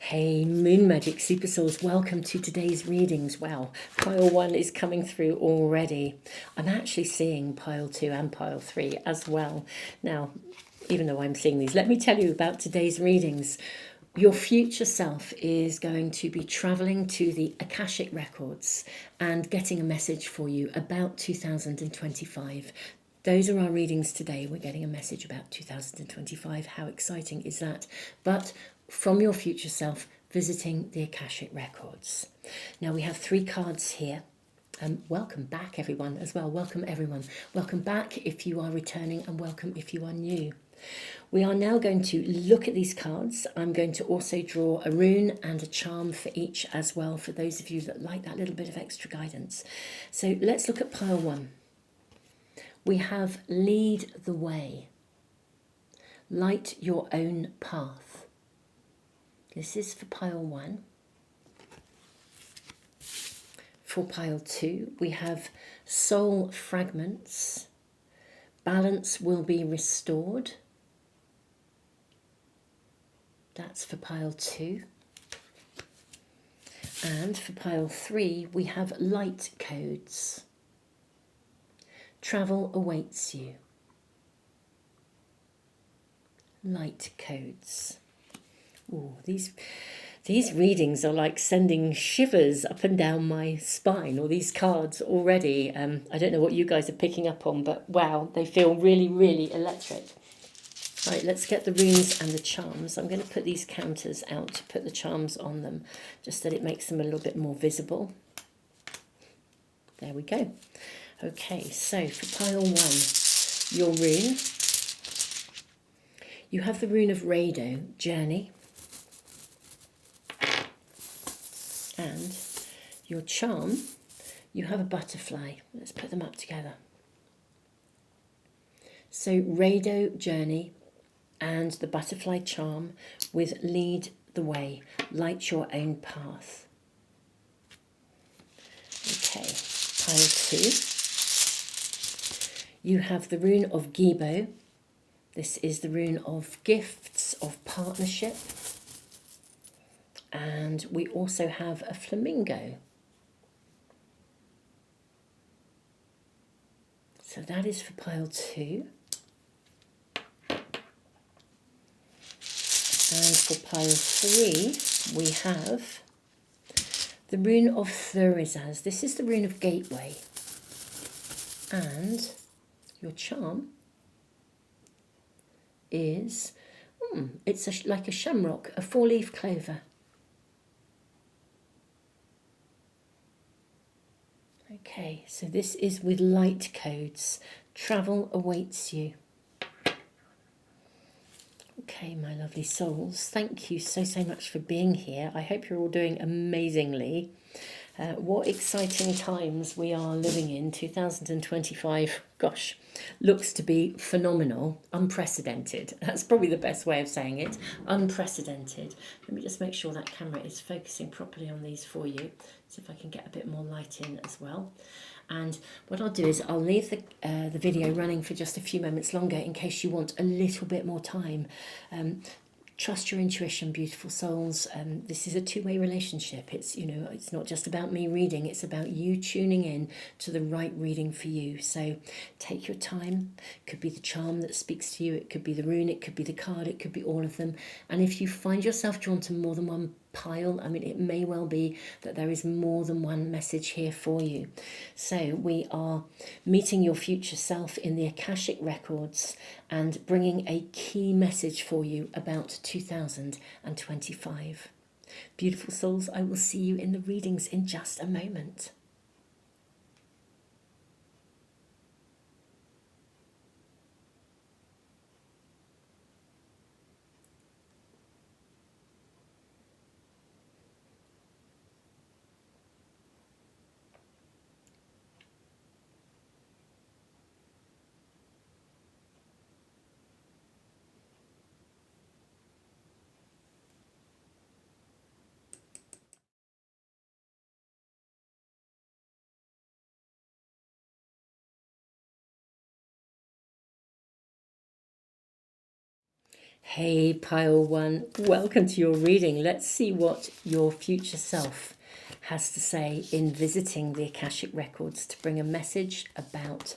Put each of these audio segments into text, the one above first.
Hey, Moon Magic Super Souls, welcome to today's readings. Wow, pile 1 is coming through already. I'm actually seeing pile 2 and pile 3 as well. Now, even though I'm seeing these, let me tell you about today's readings. Your future self is going to be traveling to the Akashic records and getting a message for you about 2025. Those are our readings today. We're getting a message about 2025. How exciting is that? But from your future self visiting the Akashic records. Now we have 3 cards here. Welcome back everyone as well. Welcome everyone. Welcome back if you are returning, and welcome if you are new. We are now going to look at these cards. I'm going to also draw a rune and a charm for each as well, for those of you that like that little bit of extra guidance. So let's look at pile 1. We have lead the way. Light your own path. This is for pile 1. For pile 2, we have soul fragments. Balance will be restored. That's for pile 2. And for pile 3, we have light codes. Travel awaits you. Light codes. Ooh, these readings are like sending shivers up and down my spine, or these cards already. I don't know what you guys are picking up on, but wow, they feel really, really electric. Right, let's get the runes and the charms. I'm going to put these counters out to put the charms on them, just that it makes them a little bit more visible. There we go. Okay, so for pile 1, your rune. You have the rune of Rado, journey. And your charm, you have a butterfly. Let's put them up together. So Rado, journey, and the butterfly charm with lead the way, light your own path. Okay, pile 2. You have the rune of Gibo. This is the rune of gifts, of partnership. And we also have a flamingo. So that is for pile 2. And for pile 3, we have the rune of Thurizaz. This is the rune of gateway. And your charm is, it's like a shamrock, a 4-leaf clover. Okay, so this is with light codes. Travel awaits you. Okay, my lovely souls, thank you so much for being here. I hope you're all doing amazingly. What exciting times we are living in. 2025, gosh, looks to be phenomenal, unprecedented. That's probably the best way of saying it, unprecedented. Let me just make sure that camera is focusing properly on these for you, see if I can get a bit more light in as well. And what I'll do is I'll leave the video running for just a few moments longer in case you want a little bit more time. Trust your intuition, beautiful souls. This is a two-way relationship. It's, you know, it's not just about me reading, it's about you tuning in to the right reading for you. So take your time. It could be the charm that speaks to you, it could be the rune, it could be the card, it could be all of them. And if you find yourself drawn to more than one pile, I mean, it may well be that there is more than one message here for you. So we are meeting your future self in the Akashic records and bringing a key message for you about 2025. Beautiful souls, I will see you in the readings in just a moment. Hey, pile one, welcome to your reading. Let's see what your future self has to say in visiting the Akashic records to bring a message about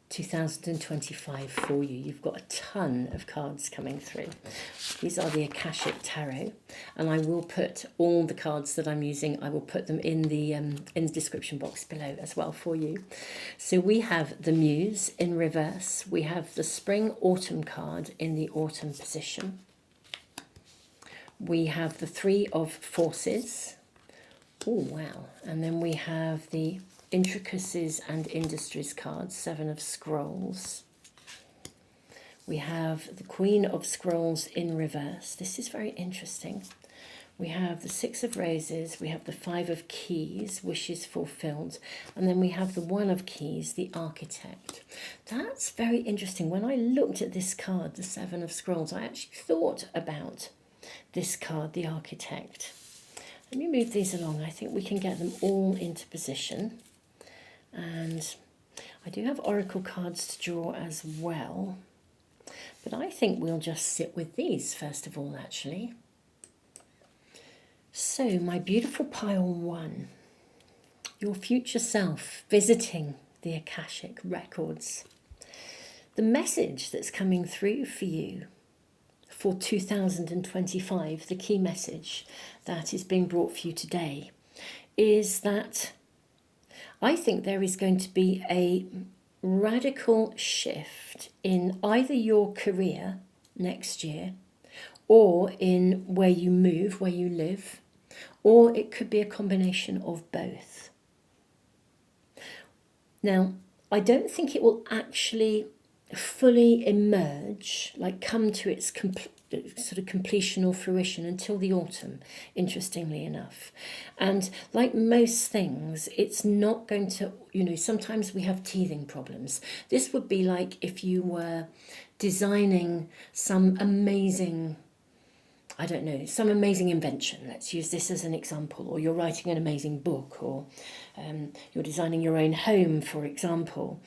2025 for you. You've got a ton of cards coming through. These are the Akashic Tarot, and I will put all the cards that I'm using, I will put them in the description box below as well for you. So we have the Muse in reverse, we have the Spring Autumn card in the Autumn position, we have the Three of Forces, oh wow, and then we have the Intricacies and Industries cards, Seven of Scrolls. We have the Queen of Scrolls in reverse. This is very interesting. We have the Six of Roses, we have the Five of Keys, Wishes Fulfilled, and then we have the One of Keys, the Architect. That's very interesting. When I looked at this card, the Seven of Scrolls, I actually thought about this card, the Architect. Let me move these along. I think we can get them all into position. And I do have oracle cards to draw as well, but I think we'll just sit with these first of all, actually. So, my beautiful pile one, your future self visiting the Akashic records. The message that's coming through for you for 2025, the key message that is being brought for you today, is that I think there is going to be a radical shift in either your career next year or in where you move, where you live, or it could be a combination of both. Now, I don't think it will actually fully emerge, like come to its sort of completion or fruition until the autumn, interestingly enough. And like most things, it's not going to, sometimes we have teething problems. This would be like if you were designing some amazing, some amazing invention. Let's use this as an example. Or you're writing an amazing book, or you're designing your own home, for example.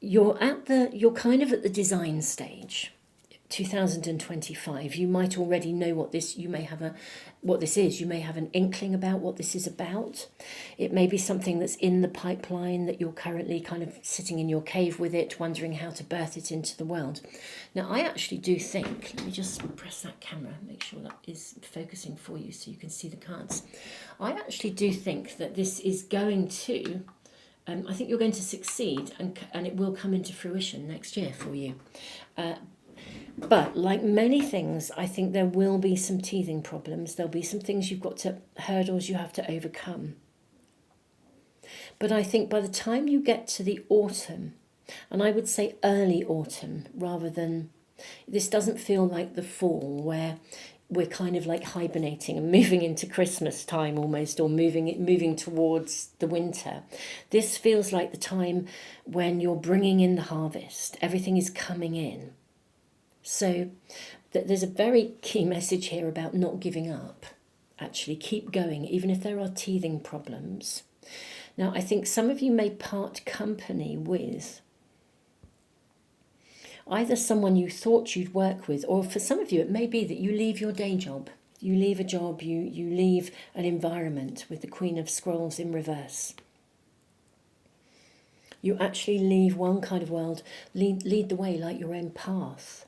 You're kind of at the design stage. 2025, you might already know what this is. You may have an inkling about what this is about. It may be something that's in the pipeline that you're currently kind of sitting in your cave with it, wondering how to birth it into the world. Now, I actually do think, let me just press that camera, make sure that is focusing for you so you can see the cards. I actually do think that this is going to I think you're going to succeed, and it will come into fruition next year for you. But like many things, I think there will be some teething problems. There'll be some things hurdles you have to overcome. But I think by the time you get to the autumn, and I would say early autumn rather than, this doesn't feel like the fall where we're kind of like hibernating and moving into Christmas time almost, or moving towards the winter. This feels like the time when you're bringing in the harvest. Everything is coming in. So there's a very key message here about not giving up. Actually, keep going, even if there are teething problems. Now, I think some of you may part company with either someone you thought you'd work with, or for some of you, it may be that you leave your day job. You leave a job, you leave an environment with the Queen of Scrolls in reverse. You actually leave one kind of world, lead the way like your own path.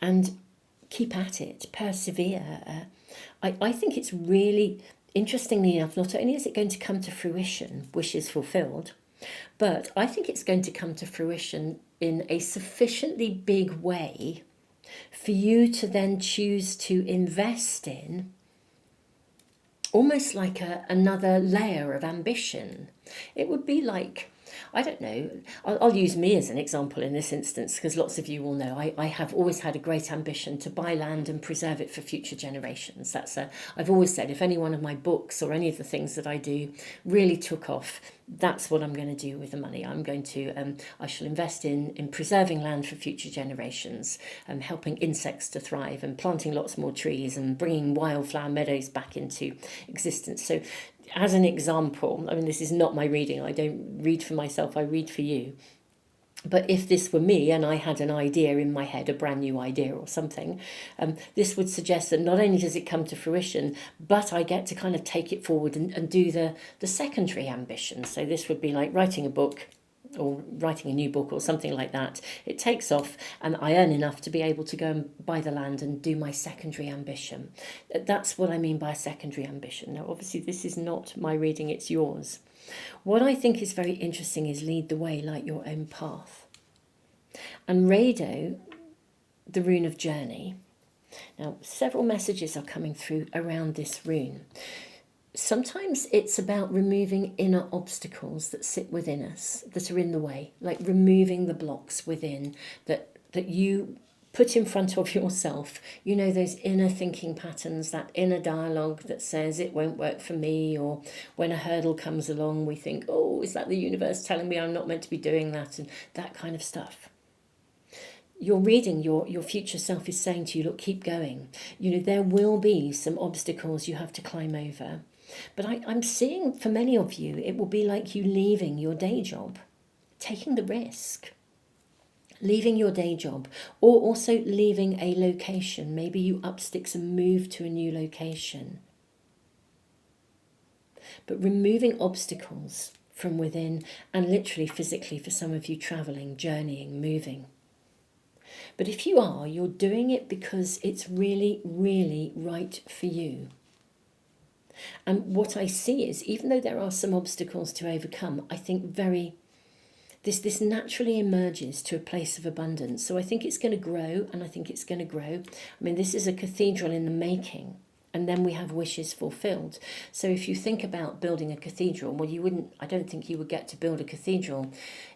And keep at it, persevere. I think it's really, interestingly enough, not only is it going to come to fruition, wishes fulfilled, but I think it's going to come to fruition in a sufficiently big way for you to then choose to invest in, almost like another layer of ambition. It would be like, I don't know, I'll use me as an example in this instance, because lots of you will know I have always had a great ambition to buy land and preserve it for future generations. I've always said, if any one of my books or any of the things that I do really took off, that's what I'm going to do with the money. I shall invest in preserving land for future generations, helping insects to thrive, and planting lots more trees, and bringing wildflower meadows back into existence. So as an example, this is not my reading. I don't read for myself, I read for you. But if this were me and I had an idea in my head, a brand new idea or something, this would suggest that not only does it come to fruition, but I get to kind of take it forward and do the secondary ambition. So this would be like writing a book or writing a new book or something like that. It takes off and I earn enough to be able to go and buy the land and do my secondary ambition. That's what I mean by a secondary ambition. Now, obviously, this is not my reading, it's yours. What I think is very interesting is lead the way, light your own path. And Rado, the rune of journey. Now, several messages are coming through around this rune. Sometimes it's about removing inner obstacles that sit within us, that are in the way, like removing the blocks within that you put in front of yourself. You know, those inner thinking patterns, that inner dialogue that says it won't work for me, or when a hurdle comes along, we think, oh, is that the universe telling me I'm not meant to be doing that, and that kind of stuff. You're reading, your future self is saying to you, look, keep going. You know, there will be some obstacles you have to climb over. But I'm seeing for many of you, it will be like you leaving your day job, taking the risk. Leaving your day job, or also leaving a location. Maybe you up sticks and move to a new location. But removing obstacles from within, and literally physically for some of you, traveling, journeying, moving. But if you are, you're doing it because it's really, really right for you. And what I see is, even though there are some obstacles to overcome, I think this naturally emerges to a place of abundance. So I think it's going to grow, and I think it's going to grow. I mean, this is a cathedral in the making, and then we have wishes fulfilled. So if you think about building a cathedral, well, I don't think you would get to build a cathedral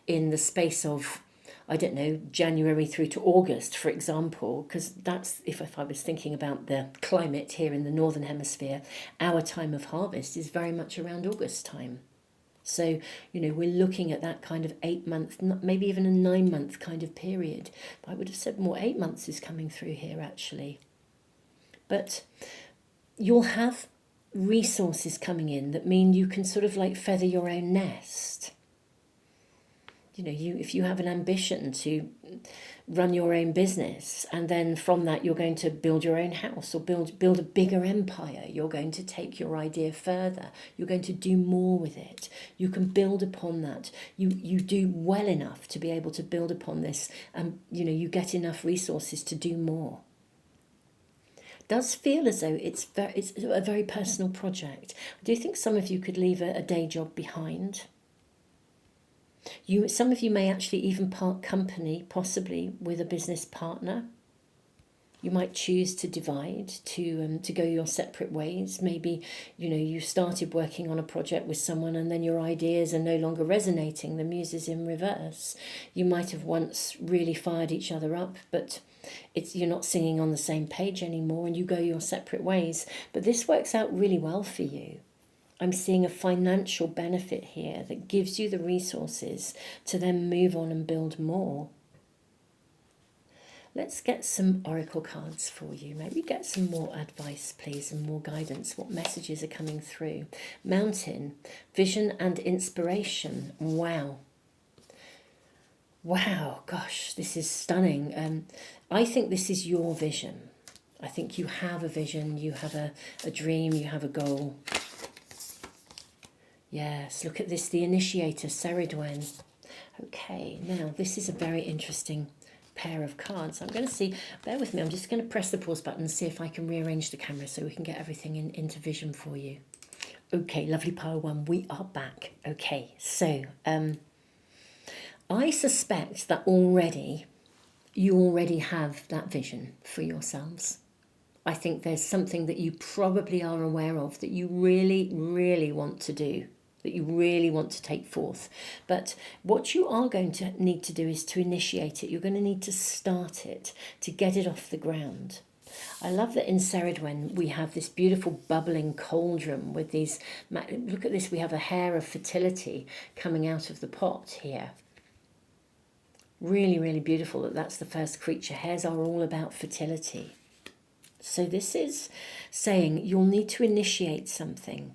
in the space of, I don't know, January through to August, for example, because that's, if I was thinking about the climate here in the Northern Hemisphere, our time of harvest is very much around August time. So, you know, we're looking at that kind of 8 month, maybe even a 9 month kind of period. But I would have said more 8 months is coming through here, actually. But you'll have resources coming in that mean you can sort of like feather your own nest. You know, if you have an ambition to run your own business, and then from that you're going to build your own house or build a bigger empire, you're going to take your idea further, you're going to do more with it, you can build upon that, you do well enough to be able to build upon this, and you know, you get enough resources to do more. It does feel as though it's a very personal project. I do think some of you could leave a day job behind. Some of you may actually even part company, possibly with a business partner. You might choose to divide, to go your separate ways. Maybe, you know, you started working on a project with someone and then your ideas are no longer resonating. The muse is in reverse. You might have once really fired each other up, but you're not singing on the same page anymore, and you go your separate ways. But this works out really well for you. I'm seeing a financial benefit here that gives you the resources to then move on and build more. Let's get some oracle cards for you. Maybe get some more advice, please, and more guidance. What messages are coming through? Mountain, vision and inspiration. Wow. Wow, gosh, this is stunning. I think this is your vision. I think you have a vision, you have a dream, you have a goal. Yes, look at this, the initiator, Ceridwen. Okay, now this is a very interesting pair of cards. I'm going to see, bear with me, I'm just going to press the pause button and see if I can rearrange the camera so we can get everything into vision for you. Okay, lovely pile one, we are back. Okay, so I suspect that you already have that vision for yourselves. I think there's something that you probably are aware of that you really, really want to do, that you really want to take forth. But what you are going to need to do is to initiate it. You're going to need to start it, to get it off the ground. I love that in Ceridwen we have this beautiful bubbling cauldron with these, look at this, we have a hair of fertility coming out of the pot here. Really, really beautiful that that's the first creature. Hairs are all about fertility. So this is saying you'll need to initiate something.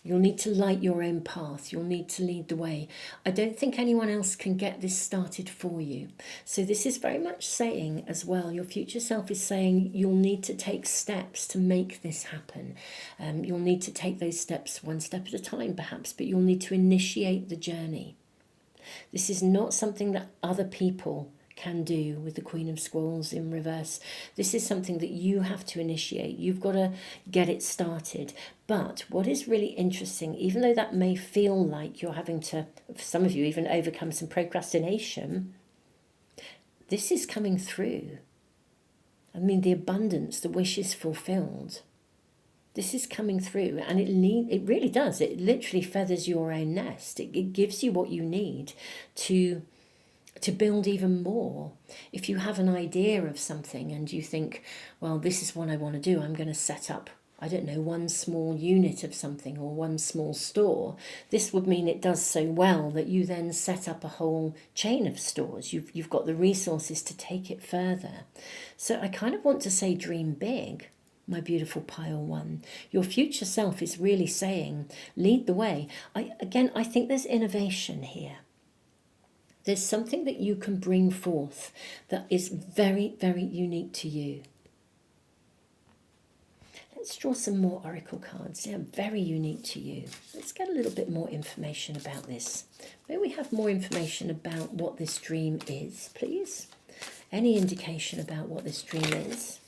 You'll need to light your own path. You'll need to lead the way. I don't think anyone else can get this started for you. So this is very much saying as well, your future self is saying you'll need to take steps to make this happen. You'll need to take those steps one step at a time perhaps, but you'll need to initiate the journey. This is not something that other people can do with the Queen of Squirrels in reverse. This is something that you have to initiate. You've got to get it started. But what is really interesting, even though that may feel like you're having to, for some of you, even overcome some procrastination, this is coming through. I mean, the abundance, the wish is fulfilled. This is coming through, and it really does. It literally feathers your own nest. It gives you what you need to build even more. If you have an idea of something and you think, well, this is what I want to do, I'm going to set up, I don't know, one small unit of something or one small store. This would mean it does so well that you then set up a whole chain of stores. You've got the resources to take it further. So I kind of want to say dream big, my beautiful pile one. Your future self is really saying, lead the way. I think there's innovation here. There's something that you can bring forth that is very, very unique to you. Let's draw some more oracle cards. Yeah, very unique to you. Let's get a little bit more information about this. May we have more information about what this dream is, please? Any indication about what this dream is?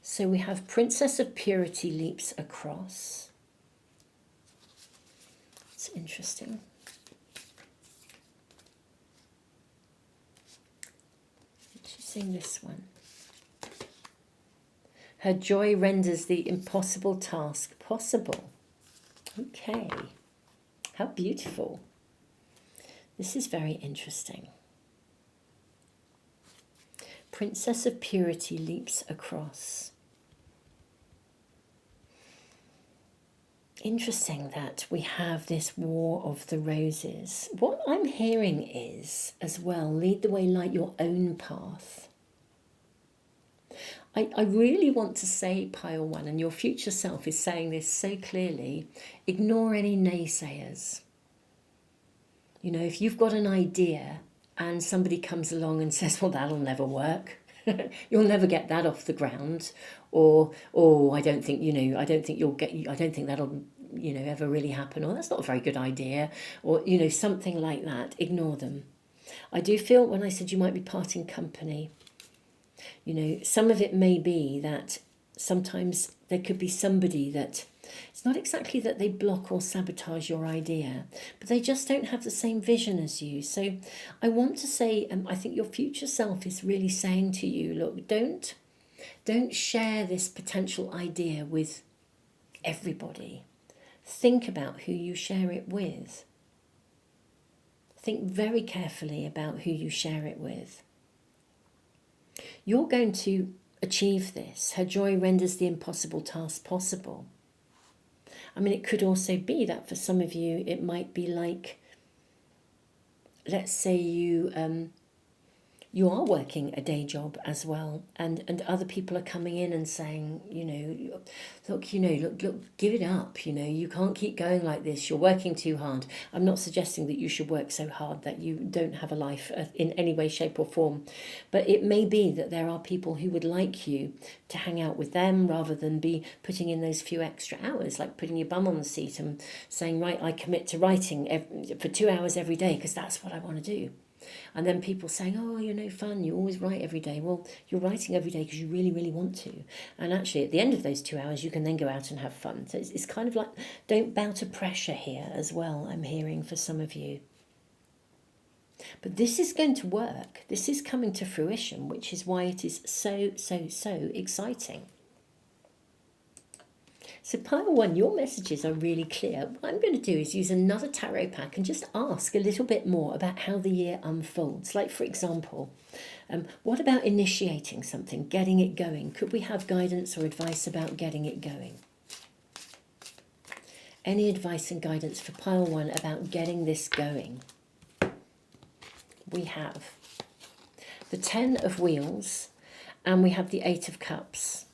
So we have Princess of Purity leaps across. It's interesting. Sing this one. Her joy renders the impossible task possible. Okay. How beautiful. This is very interesting. Princess of Purity leaps across. Interesting that we have this War of the Roses. What I'm hearing is, as well, lead the way, light your own path. I really want to say, pile one, and your future self is saying this so clearly, ignore any naysayers. You know, if you've got an idea and somebody comes along and says, well, that'll never work. You'll never get that off the ground. Or, oh, I don't think that'll, ever really happen. Or that's not a very good idea. Or, something like that. Ignore them. I do feel when I said you might be parting company, some of it may be that sometimes there could be somebody that it's not exactly that they block or sabotage your idea, but they just don't have the same vision as you. So I want to say, I think your future self is really saying to you, look, don't share this potential idea with everybody. Think about who you share it with. Think very carefully about who you share it with. You're going to achieve this. Her joy renders the impossible task possible. I mean, it could also be that for some of you, it might be like, let's say you are working a day job as well, and other people are coming in and saying, look, give it up, you can't keep going like this, you're working too hard. I'm not suggesting that you should work so hard that you don't have a life in any way, shape or form, but it may be that there are people who would like you to hang out with them rather than be putting in those few extra hours, like putting your bum on the seat and saying, right, I commit to writing for 2 hours every day because that's what I want to do. And then people saying, oh, you're no fun, you always write every day. Well, you're writing every day because you really, really want to. And actually, at the end of those 2 hours, you can then go out and have fun. So it's kind of like, don't bow to pressure here as well, I'm hearing for some of you. But this is going to work. This is coming to fruition, which is why it is so, so, so exciting. So pile one, your messages are really clear. What I'm going to do is use another tarot pack and just ask a little bit more about how the year unfolds. Like, for example, what about initiating something, getting it going? Could we have guidance or advice about getting it going? Any advice and guidance for pile one about getting this going? We have the 10 of Wheels and we have the 8 of Cups.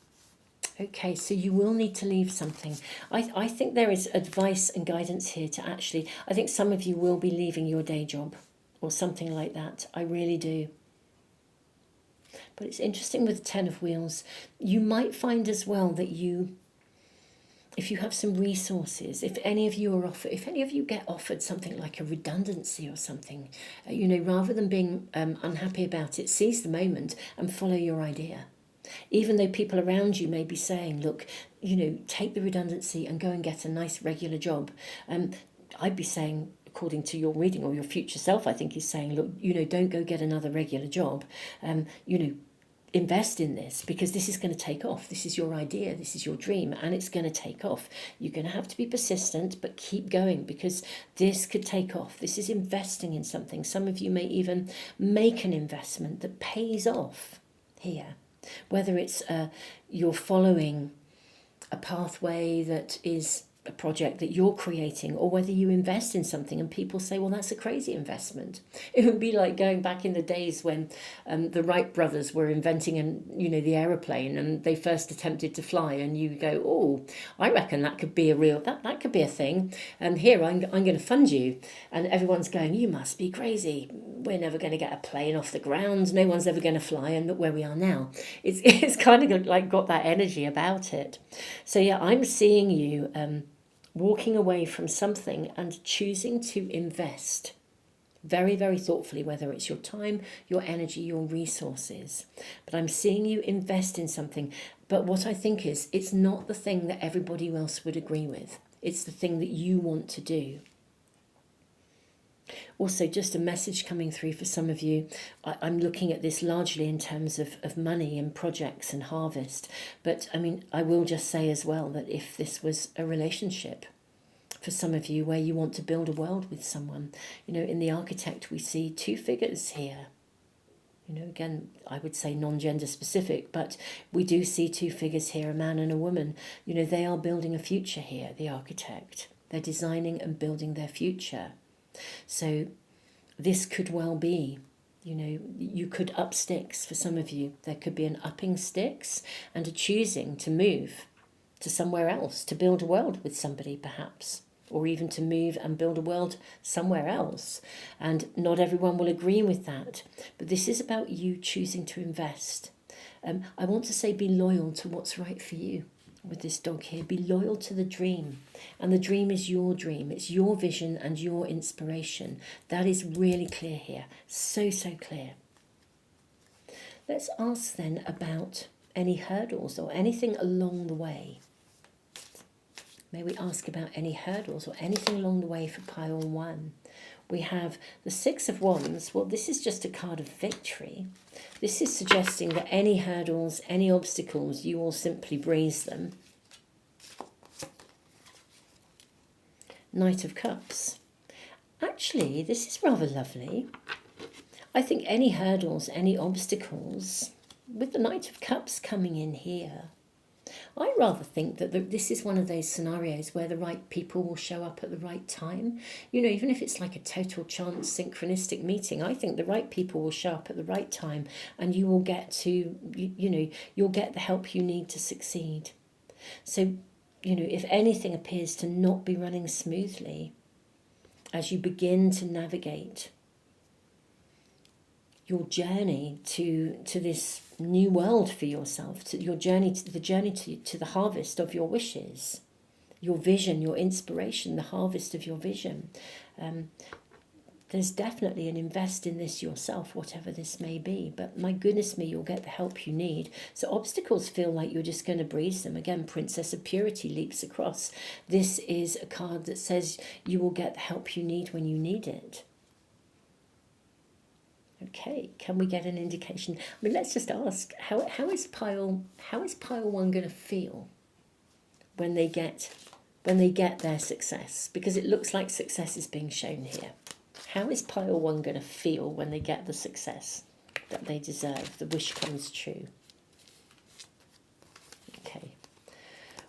Okay, so you will need to leave something. I think there is advice and guidance here to actually, I think some of you will be leaving your day job or something like that. I really do. But it's interesting with the Ten of Wheels. You might find as well that if you have some resources, if any of you are offered, if any of you get offered something like a redundancy or something, rather than being unhappy about it, seize the moment and follow your idea. Even though people around you may be saying, look, take the redundancy and go and get a nice regular job. I'd be saying, according to your reading, or your future self, I think is saying, look, don't go get another regular job. Invest in this, because this is going to take off. This is your idea, this is your dream, and it's going to take off. You're going to have to be persistent, but keep going, because this could take off. This is investing in something. Some of you may even make an investment that pays off here. Whether it's you're following a pathway that is a project that you're creating, or whether you invest in something and people say, well, that's a crazy investment. It would be like going back in the days when the Wright brothers were inventing the aeroplane, and they first attempted to fly, and you go, oh, I reckon that could be that could be a thing, and here I'm going to fund you. And everyone's going, you must be crazy, we're never going to get a plane off the ground, no one's ever going to fly. And look where we are now. It's kind of like got that energy about it. So yeah, I'm seeing you walking away from something and choosing to invest very, very thoughtfully, whether it's your time, your energy, your resources. But I'm seeing you invest in something. But what I think is, it's not the thing that everybody else would agree with. It's the thing that you want to do. Also, just a message coming through for some of you. I'm looking at this largely in terms of money and projects and harvest. But I mean, I will just say as well that if this was a relationship for some of you where you want to build a world with someone, in the architect we see two figures here. Again, I would say non-gender specific, but we do see two figures here, a man and a woman. They are building a future here, the architect. They're designing and building their future. So this could well be, you could up sticks for some of you. There could be an upping sticks and a choosing to move to somewhere else, to build a world with somebody perhaps, or even to move and build a world somewhere else. And not everyone will agree with that. But this is about you choosing to invest. I want to say be loyal to what's right for you. With this dog here, be loyal to the dream, and the dream is your dream. It's your vision and your inspiration. That is really clear here, so clear. Let's ask then about any hurdles or anything along the way. May we ask about any hurdles or anything along the way for pile 1. We have the Six of Wands. Well, this is just a card of victory. This is suggesting that any hurdles, any obstacles, you will simply breeze them. Knight of Cups. Actually, this is rather lovely. I think any hurdles, any obstacles, with the Knight of Cups coming in here, I rather think that this is one of those scenarios where the right people will show up at the right time. Even if it's like a total chance synchronistic meeting, I think the right people will show up at the right time, and you will get to, you'll get the help you need to succeed. So, if anything appears to not be running smoothly as you begin to navigate your journey to this new world for yourself, to your journey, to the harvest of your wishes, your vision, your inspiration, the harvest of your vision. There's definitely an invest in this yourself, whatever this may be. But my goodness me, you'll get the help you need. So obstacles feel like you're just going to breeze them. Again, Princess of Purity leaps across. This is a card that says you will get the help you need when you need it. Okay, can we get an indication? I mean, let's just ask, how is pile 1 going to feel when they get their success? Because it looks like success is being shown here. How is pile 1 going to feel when they get the success that they deserve? The wish comes true. Okay,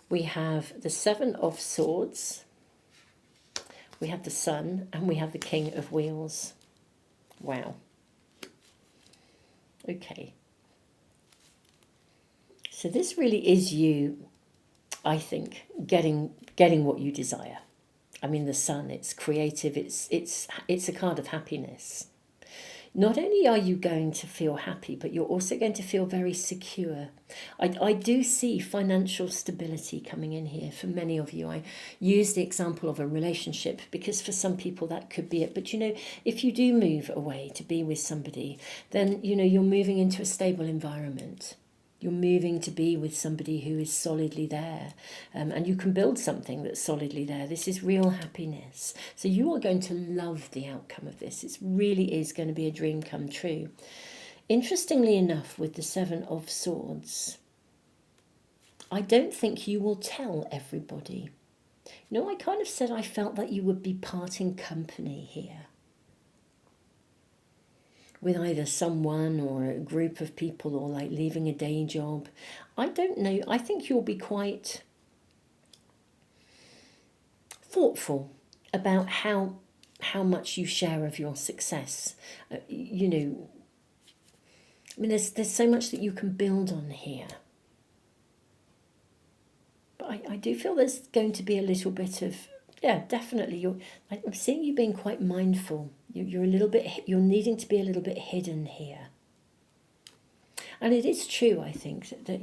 we have the Seven of Swords, we have the Sun, and we have the King of Wheels. Wow. Okay. So this really is you, I think, getting what you desire. I mean, the sun, it's creative, it's a card of happiness. Not only are you going to feel happy, but you're also going to feel very secure. I do see financial stability coming in here for many of you. I use the example of a relationship because for some people that could be it. But if you do move away to be with somebody, then you're moving into a stable environment. You're moving to be with somebody who is solidly there, and you can build something that's solidly there. This is real happiness. So you are going to love the outcome of this. It really is going to be a dream come true. Interestingly enough, with the Seven of Swords, I don't think you will tell everybody. I kind of said I felt that you would be parting company here with either someone or a group of people, or like leaving a day job. I don't know. I think you'll be quite thoughtful about how much you share of your success. I mean, there's so much that you can build on here. But I do feel there's going to be a little bit of, yeah, definitely. I'm seeing you being quite mindful. You're needing to be a little bit hidden here. And it is true, I think, that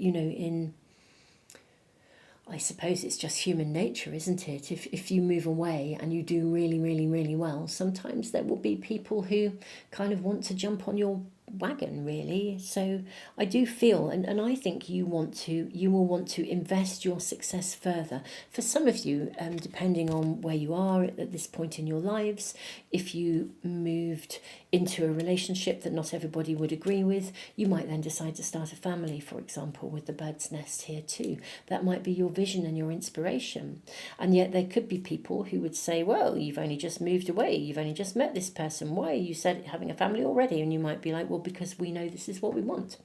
I suppose it's just human nature, isn't it? If you move away and you do really, really, really well, sometimes there will be people who kind of want to jump on your wagon, really. So I do feel, and I think you will want to invest your success further. For some of you, depending on where you are at this point in your lives, if you moved into a relationship that not everybody would agree with, you might then decide to start a family, for example, with the bird's nest here too. That might be your vision and your inspiration. And yet there could be people who would say, well, you've only just moved away, you've only just met this person, why are you having a family already? And you might be like, well, because we know this is what we want.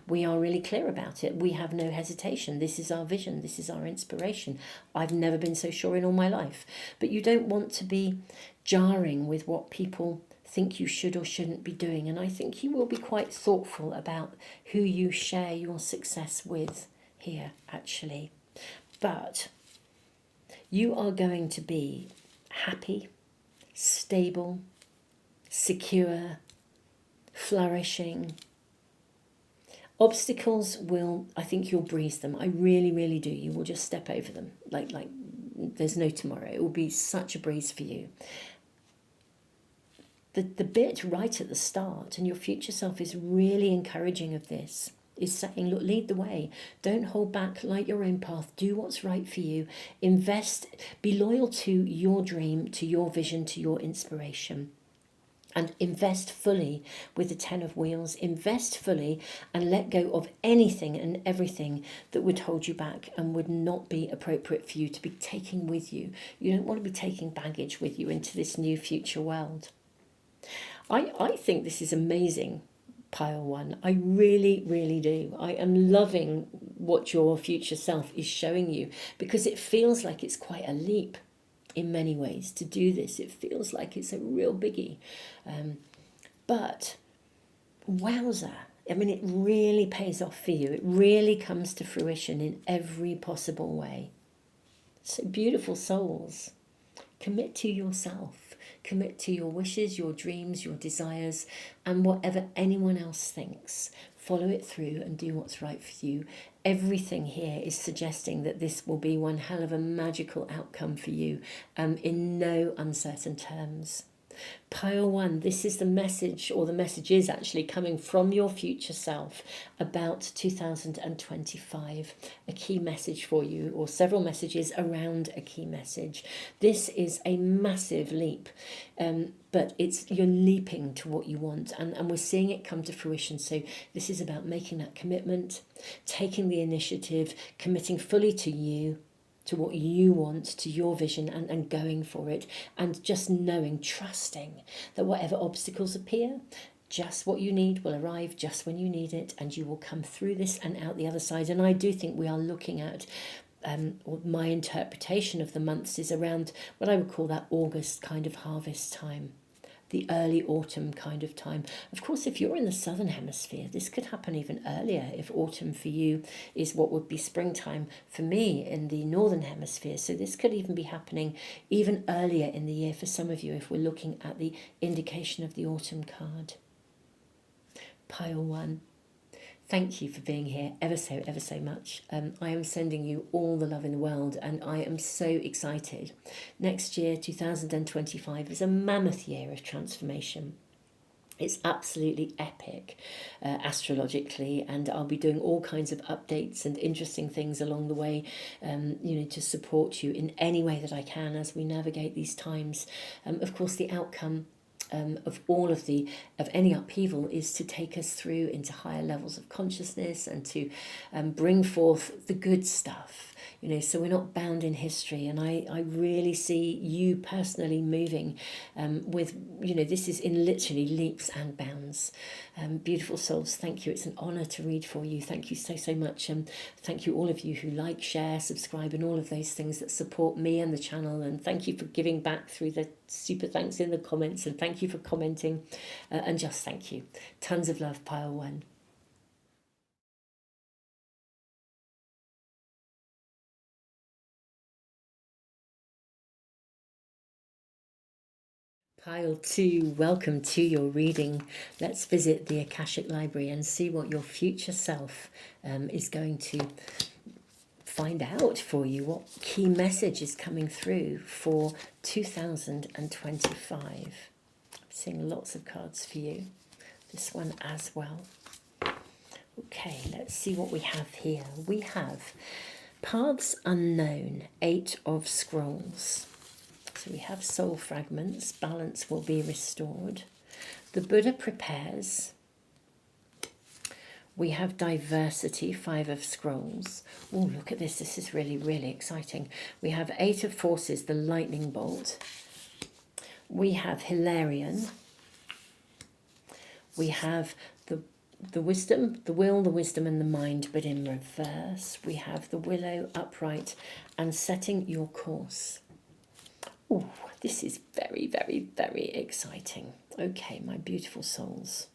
We are really clear about it. We have no hesitation. This is our vision. This is our inspiration. I've never been so sure in all my life. But you don't want to be jarring with what people think you should or shouldn't be doing. And I think you will be quite thoughtful about who you share your success with here, actually. But you are going to be happy, stable, secure, flourishing. Obstacles I think you'll breeze them. I really, really do. You will just step over them like there's no tomorrow. It will be such a breeze for you. The bit right at the start, and your future self is really encouraging of this, is saying, look, lead the way. Don't hold back, light your own path, do what's right for you, invest, be loyal to your dream, to your vision, to your inspiration. And invest fully with the 10 of Wheels. Invest fully and let go of anything and everything that would hold you back and would not be appropriate for you to be taking with you. You don't want to be taking baggage with you into this new future world. I think this is amazing, Pile 1. I really, really do. I am loving what your future self is showing you, because it feels like it's quite a leap in many ways to do this. It feels like it's a real biggie. But wowza, I mean, it really pays off for you. It really comes to fruition in every possible way. So beautiful souls, commit to yourself. Commit to your wishes, your dreams, your desires, and whatever anyone else thinks. Follow it through and do what's right for you. Everything here is suggesting that this will be one hell of a magical outcome for you, in no uncertain terms. Pile 1, this is the message, or the message is actually coming from your future self about 2025. A key message for you, or several messages around a key message. This is a massive leap, but you're leaping to what you want, and we're seeing it come to fruition. So this is about making that commitment, taking the initiative, committing fully to you, to what you want, to your vision, and going for it, and just knowing, trusting that whatever obstacles appear, just what you need will arrive just when you need it, and you will come through this and out the other side. And I do think we are looking at, or my interpretation of the months is around what I would call that August kind of harvest time. the early autumn kind of time. Of course, if you're in the southern hemisphere, this could happen even earlier if autumn for you is what would be springtime for me in the northern hemisphere. So this could even be happening even earlier in the year for some of you if we're looking at the indication of the autumn card. Pile 1. Thank you for being here ever so much. I am sending you all the love in the world, and I am so excited. Next year, 2025, is a mammoth year of transformation. It's absolutely epic astrologically, and I'll be doing all kinds of updates and interesting things along the way, to support you in any way that I can as we navigate these times. Of course, the outcome of any upheaval is to take us through into higher levels of consciousness and to bring forth the good stuff, so we're not bound in history. And I really see you personally moving with, this is in literally leaps and bounds. Beautiful souls, thank you. It's an honor to read for you. Thank you so much. Thank you all of you who like, share, subscribe, and all of those things that support me and the channel. And thank you for giving back through the super thanks in the comments, and thank you for commenting, and just thank you. Tons of love, Pile 1. Pile 2, welcome to your reading. Let's visit the Akashic Library and see what your future self is going to find out for you. What key message is coming through for 2025? I'm seeing lots of cards for you. This one as well. Okay, let's see what we have here. We have Paths Unknown, 8 of Scrolls. So we have soul fragments, balance will be restored. The Buddha prepares. We have diversity, 5 of Scrolls. Oh, look at this. This is really, really exciting. We have 8 of Forces, the lightning bolt. We have Hilarion. We have the wisdom, the will, the wisdom, and the mind, but in reverse. We have the willow, upright, and setting your course. Oh, this is very, very, very exciting. Okay, my beautiful souls.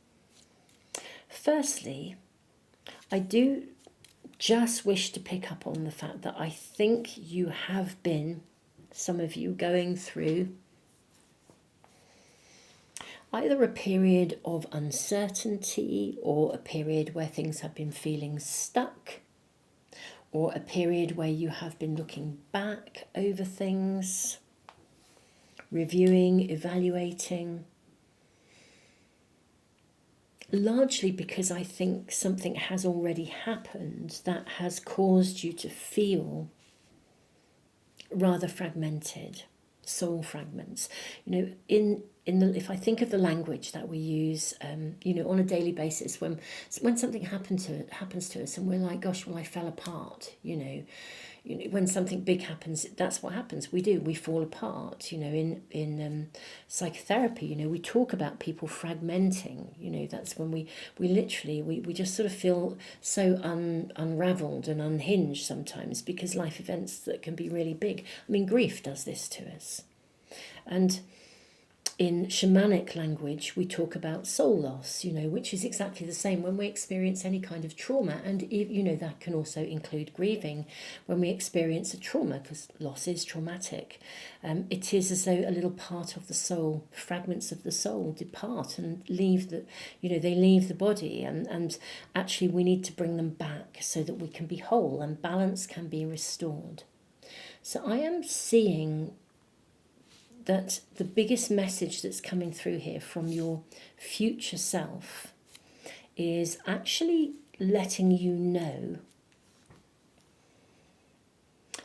Firstly, I do just wish to pick up on the fact that I think you have been, some of you, going through either a period of uncertainty or a period where things have been feeling stuck, or a period where you have been looking back over things, reviewing, evaluating, largely because I think something has already happened that has caused you to feel rather fragmented, soul fragments. If I think of the language that we use, on a daily basis, when something happens to us, and we're like, gosh, well, I fell apart. When something big happens, that's what happens. We fall apart. In psychotherapy, we talk about people fragmenting. That's when we literally we just sort of feel so unraveled and unhinged sometimes, because life events that can be really big. I mean, grief does this to us, and in shamanic language, we talk about soul loss, which is exactly the same when we experience any kind of trauma. And, that can also include grieving when we experience a trauma, because loss is traumatic. It is as though a little part of the soul, fragments of the soul, depart and leave they leave the body. And actually we need to bring them back so that we can be whole and balance can be restored. So I am seeing that the biggest message that's coming through here from your future self is actually letting you know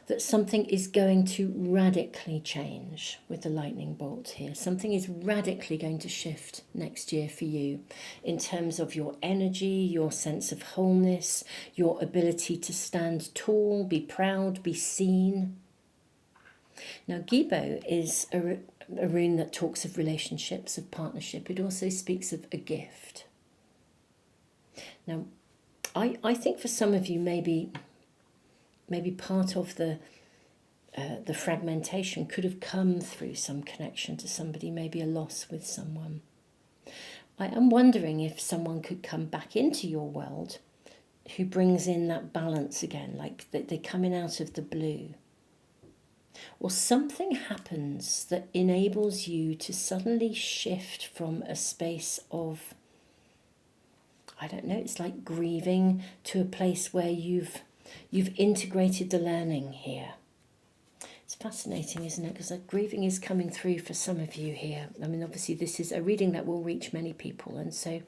that something is going to radically change with the lightning bolt here. Something is radically going to shift next year for you in terms of your energy, your sense of wholeness, your ability to stand tall, be proud, be seen. Now, Gibo is a rune that talks of relationships, of partnership. It also speaks of a gift. Now, I think for some of you, maybe part of the the fragmentation could have come through some connection to somebody, maybe a loss with someone. I am wondering if someone could come back into your world who brings in that balance again, like they're coming out of the blue. Or something happens that enables you to suddenly shift from a space of, I don't know, it's like grieving, to a place where you've integrated the learning here. It's fascinating, isn't it? Because grieving is coming through for some of you here. I mean, obviously this is a reading that will reach many people. And so,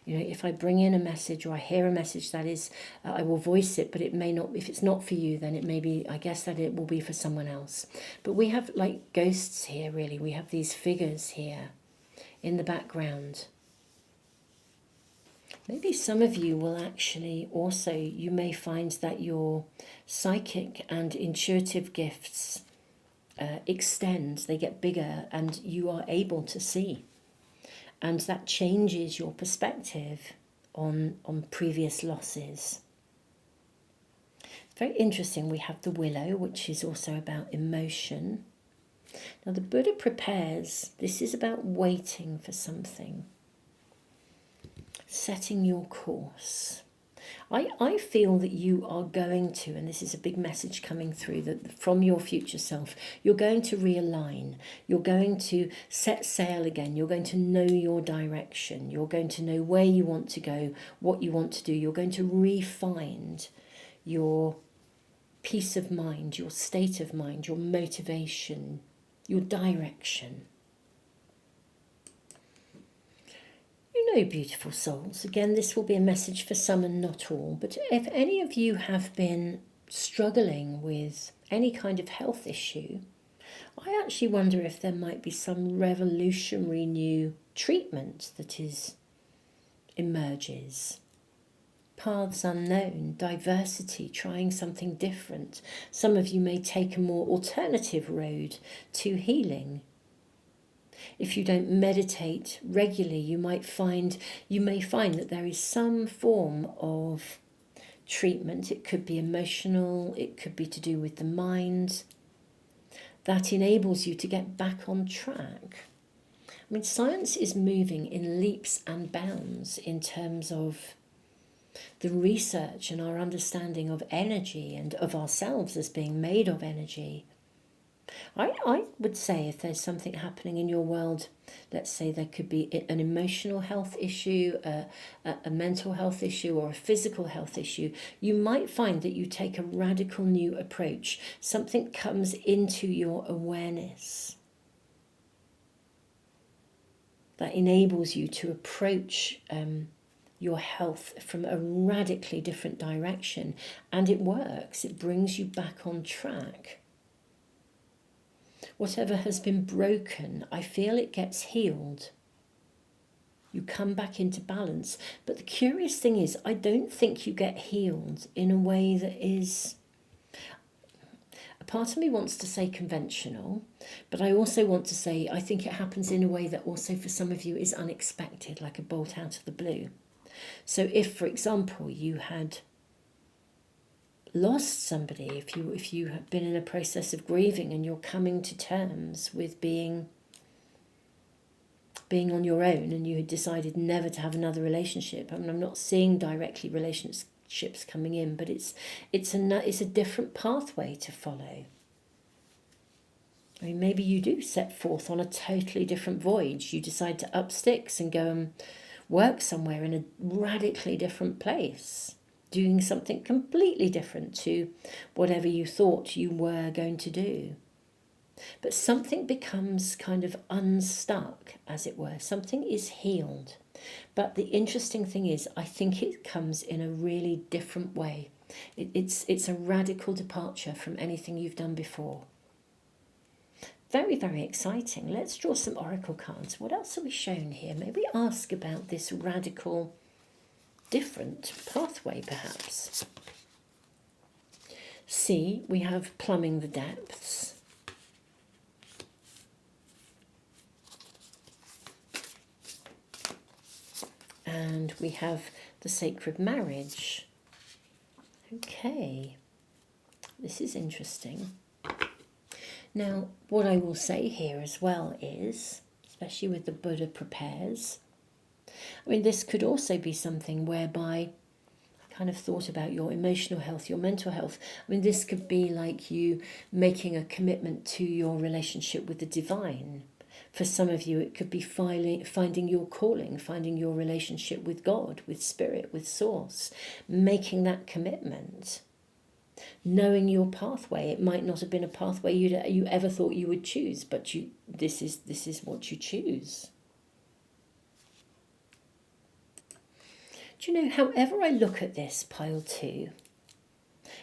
you know, if I bring in a message or I hear a message that is, I will voice it, but it may not, if it's not for you, then it may be, I guess that it will be for someone else. But we have like ghosts here, really. We have these figures here in the background. Maybe some of you will actually also, you may find that your psychic and intuitive gifts extend, they get bigger, and you are able to see. And that changes your perspective on previous losses. Very interesting. We have the willow, which is also about emotion. Now the Buddha prepares, this is about waiting for something. Setting your course. I feel that you are going to, and this is a big message coming through, that from your future self, you're going to realign. You're going to set sail again. You're going to know your direction. You're going to know where you want to go, what you want to do. You're going to refine your peace of mind, your state of mind, your motivation, your direction. You know, beautiful souls, again, this will be a message for some and not all, but if any of you have been struggling with any kind of health issue, I actually wonder if there might be some revolutionary new treatment that emerges. Paths unknown, diversity, trying something different. Some of you may take a more alternative road to healing. If you don't meditate regularly, you may find that there is some form of treatment. It could be emotional, it could be to do with the mind, that enables you to get back on track. I mean, science is moving in leaps and bounds in terms of the research and our understanding of energy and of ourselves as being made of energy. I would say if there's something happening in your world, let's say there could be an emotional health issue, a mental health issue, or a physical health issue, you might find that you take a radical new approach. Something comes into your awareness that enables you to approach your health from a radically different direction. And it works. It brings you back on track. Whatever has been broken, I feel it gets healed. You come back into balance. But the curious thing is, I don't think you get healed in a way that is... A part of me wants to say conventional, but I also want to say I think it happens in a way that also for some of you is unexpected, like a bolt out of the blue. So if, for example, you had lost somebody, if you have been in a process of grieving and you're coming to terms with being on your own, and you had decided never to have another relationship. I mean, I'm not seeing directly relationships coming in, but it's a different pathway to follow. I mean, maybe you do set forth on a totally different voyage. You decide to up sticks and go and work somewhere in a radically different place, doing something completely different to whatever you thought you were going to do. But something becomes kind of unstuck, as it were. Something is healed. But the interesting thing is, I think it comes in a really different way. It's a radical departure from anything you've done before. Very, very exciting. Let's draw some oracle cards. What else are we shown here? Maybe ask about this radical, different pathway, perhaps. See, we have plumbing the depths. And we have the sacred marriage. Okay, this is interesting. Now, what I will say here as well is, especially with the Buddha prepares, I mean, this could also be something whereby I kind of thought about your emotional health, your mental health. I mean, this could be like you making a commitment to your relationship with the divine. For some of you, it could be finding your calling, finding your relationship with God, with spirit, with source, making that commitment. Knowing your pathway. It might not have been a pathway you ever thought you would choose, but this is what you choose. Do you know, however I look at this, pile 2,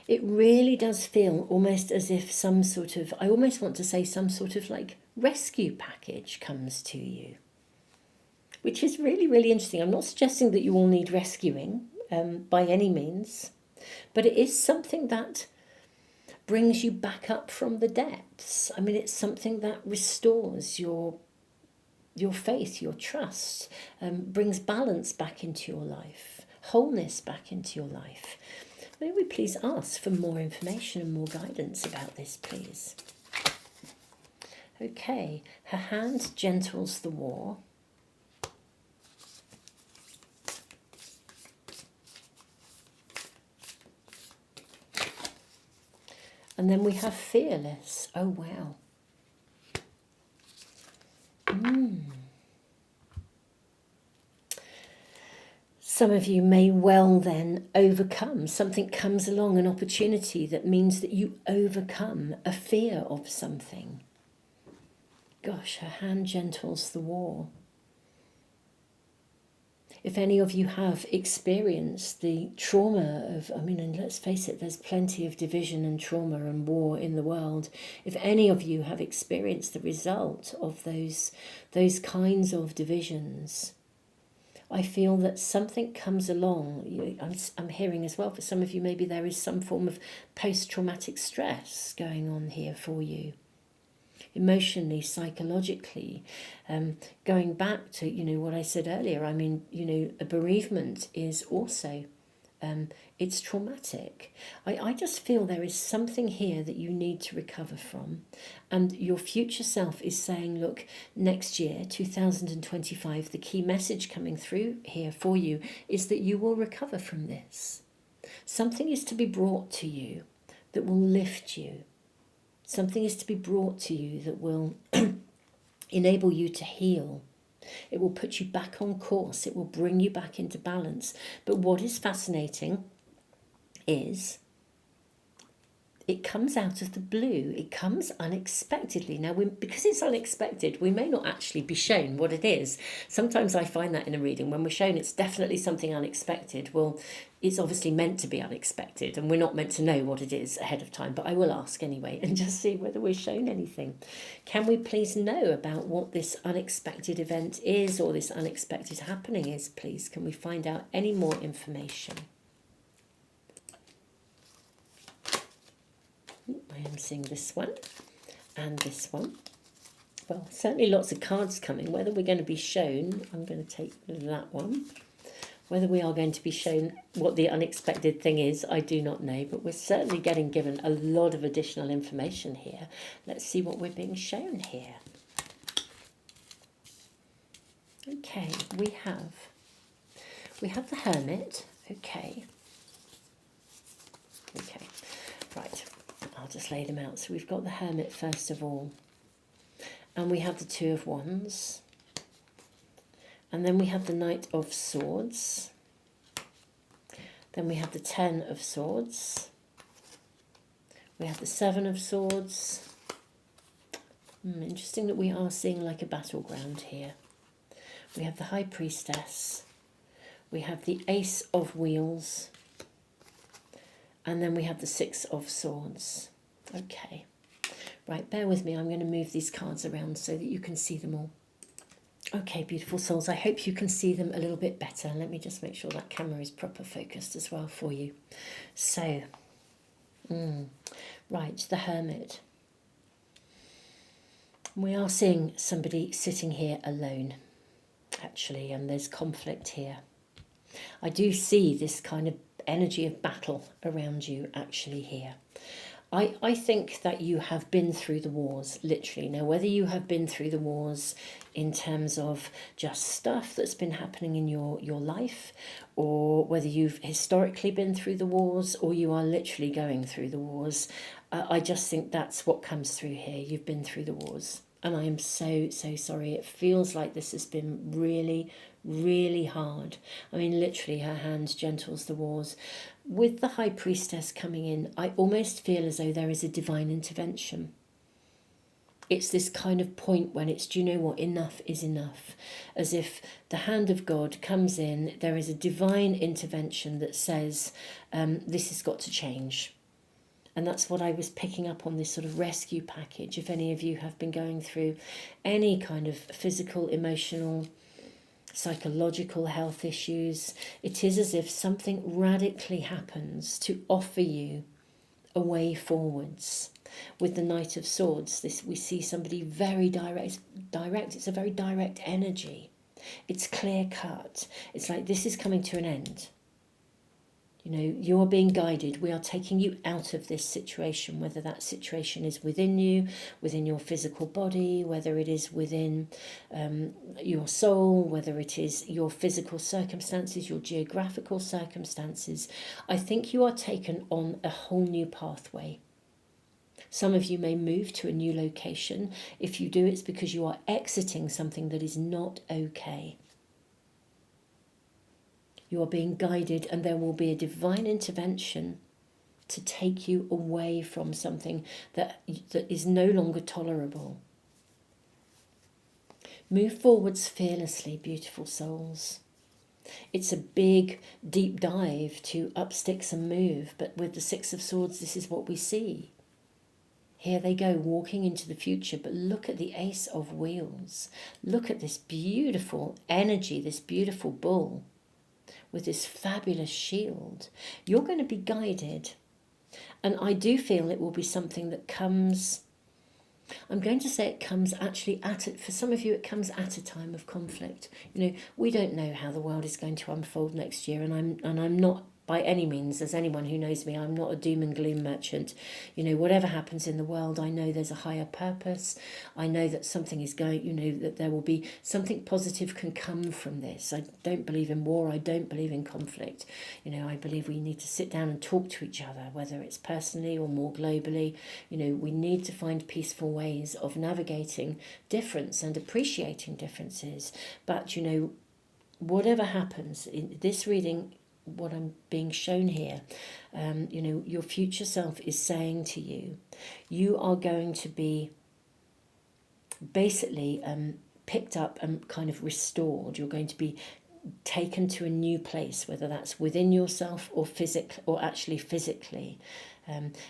it really does feel almost as if some sort of, I almost want to say some sort of like rescue package comes to you, which is really, really interesting. I'm not suggesting that you all need rescuing by any means, but it is something that brings you back up from the depths. I mean, it's something that restores your faith, your trust, brings balance back into your life, wholeness back into your life. May we please ask for more information and more guidance about this, please? Okay, her hand gentles the war. And then we have fearless. Oh, wow. Some of you may well then overcome. Something comes along, an opportunity that means that you overcome a fear of something. Gosh, her hand gentles the war. If any of you have experienced the trauma of, I mean, and let's face it, there's plenty of division and trauma and war in the world. If any of you have experienced the result of those kinds of divisions, I feel that something comes along. I'm hearing as well, for some of you, maybe there is some form of post-traumatic stress going on here for you. Emotionally, psychologically, going back to, what I said earlier, I mean, a bereavement is also, it's traumatic. I just feel there is something here that you need to recover from. And your future self is saying, look, next year, 2025, the key message coming through here for you is that you will recover from this. Something is to be brought to you that will lift you. Something is to be brought to you that will enable you to heal. It will put you back on course. It will bring you back into balance. But what is fascinating is it comes out of the blue. It comes unexpectedly. Now, because it's unexpected, we may not actually be shown what it is. Sometimes I find that in a reading, when we're shown it's definitely something unexpected, well, it's obviously meant to be unexpected, and we're not meant to know what it is ahead of time. But I will ask anyway and just see whether we're shown anything. Can we please know about what this unexpected event is, or this unexpected happening is, please? Can we find out any more information? I am seeing this one and this one. Well, certainly lots of cards coming. Whether we're going to be shown, I'm going to take that one. Whether we are going to be shown what the unexpected thing is, I do not know. But we're certainly getting given a lot of additional information here. Let's see what we're being shown here. Okay, we have the Hermit. Okay, right. I'll just lay them out. So we've got the Hermit first of all. And we have the Two of Wands. And then we have the Knight of Swords. Then we have the Ten of Swords. We have the Seven of Swords. Interesting that we are seeing like a battleground here. We have the High Priestess. We have the Ace of Wheels. And then we have the Six of Swords. Okay. Right, bear with me. I'm going to move these cards around so that you can see them all. Okay, beautiful souls. I hope you can see them a little bit better. Let me just make sure that camera is proper focused as well for you. So, right, the Hermit. We are seeing somebody sitting here alone, actually, and there's conflict here. I do see this kind of energy of battle around you actually here. I think that you have been through the wars, literally. Now, whether you have been through the wars in terms of just stuff that's been happening in your life, or whether you've historically been through the wars, or you are literally going through the wars, I just think that's what comes through here. You've been through the wars. And I am so, so sorry. It feels like this has been really, really hard. I mean, literally, her hand gentles the wars. With the High Priestess coming in, I almost feel as though there is a divine intervention. It's this kind of point when it's, do you know what, enough is enough. As if the hand of God comes in, there is a divine intervention that says, this has got to change. And that's what I was picking up on, this sort of rescue package. If any of you have been going through any kind of physical, emotional, psychological health issues, it is as if something radically happens to offer you a way forwards. With the Knight of Swords, this we see somebody very direct. It's a very direct energy. It's clear cut. It's like this is coming to an end. You know, you're being guided. We are taking you out of this situation, whether that situation is within you, within your physical body, whether it is within your soul, whether it is your physical circumstances, your geographical circumstances. I think you are taken on a whole new pathway. Some of you may move to a new location. If you do, it's because you are exiting something that is not okay. You are being guided, and there will be a divine intervention to take you away from something that is no longer tolerable. Move forwards fearlessly, beautiful souls. It's a big, deep dive to up sticks and move, but with the Six of Swords, this is what we see. Here they go, walking into the future, but look at the Ace of Wheels. Look at this beautiful energy, this beautiful bull with this fabulous shield. You're going to be guided. And I do feel it will be something that comes, I'm going to say it comes actually for some of you, it comes at a time of conflict. You know, we don't know how the world is going to unfold next year, and I'm not by any means, as anyone who knows me, I'm not a doom and gloom merchant. You know, whatever happens in the world, I know there's a higher purpose. I know that something is going, you know, that there will be something positive can come from this. I don't believe in war. I don't believe in conflict. You know, I believe we need to sit down and talk to each other, whether it's personally or more globally. You know, we need to find peaceful ways of navigating difference and appreciating differences. But, you know, whatever happens in this reading, what I'm being shown here, you know, your future self is saying to you, you are going to be basically picked up and kind of restored. You're going to be taken to a new place, whether that's within yourself or actually physically.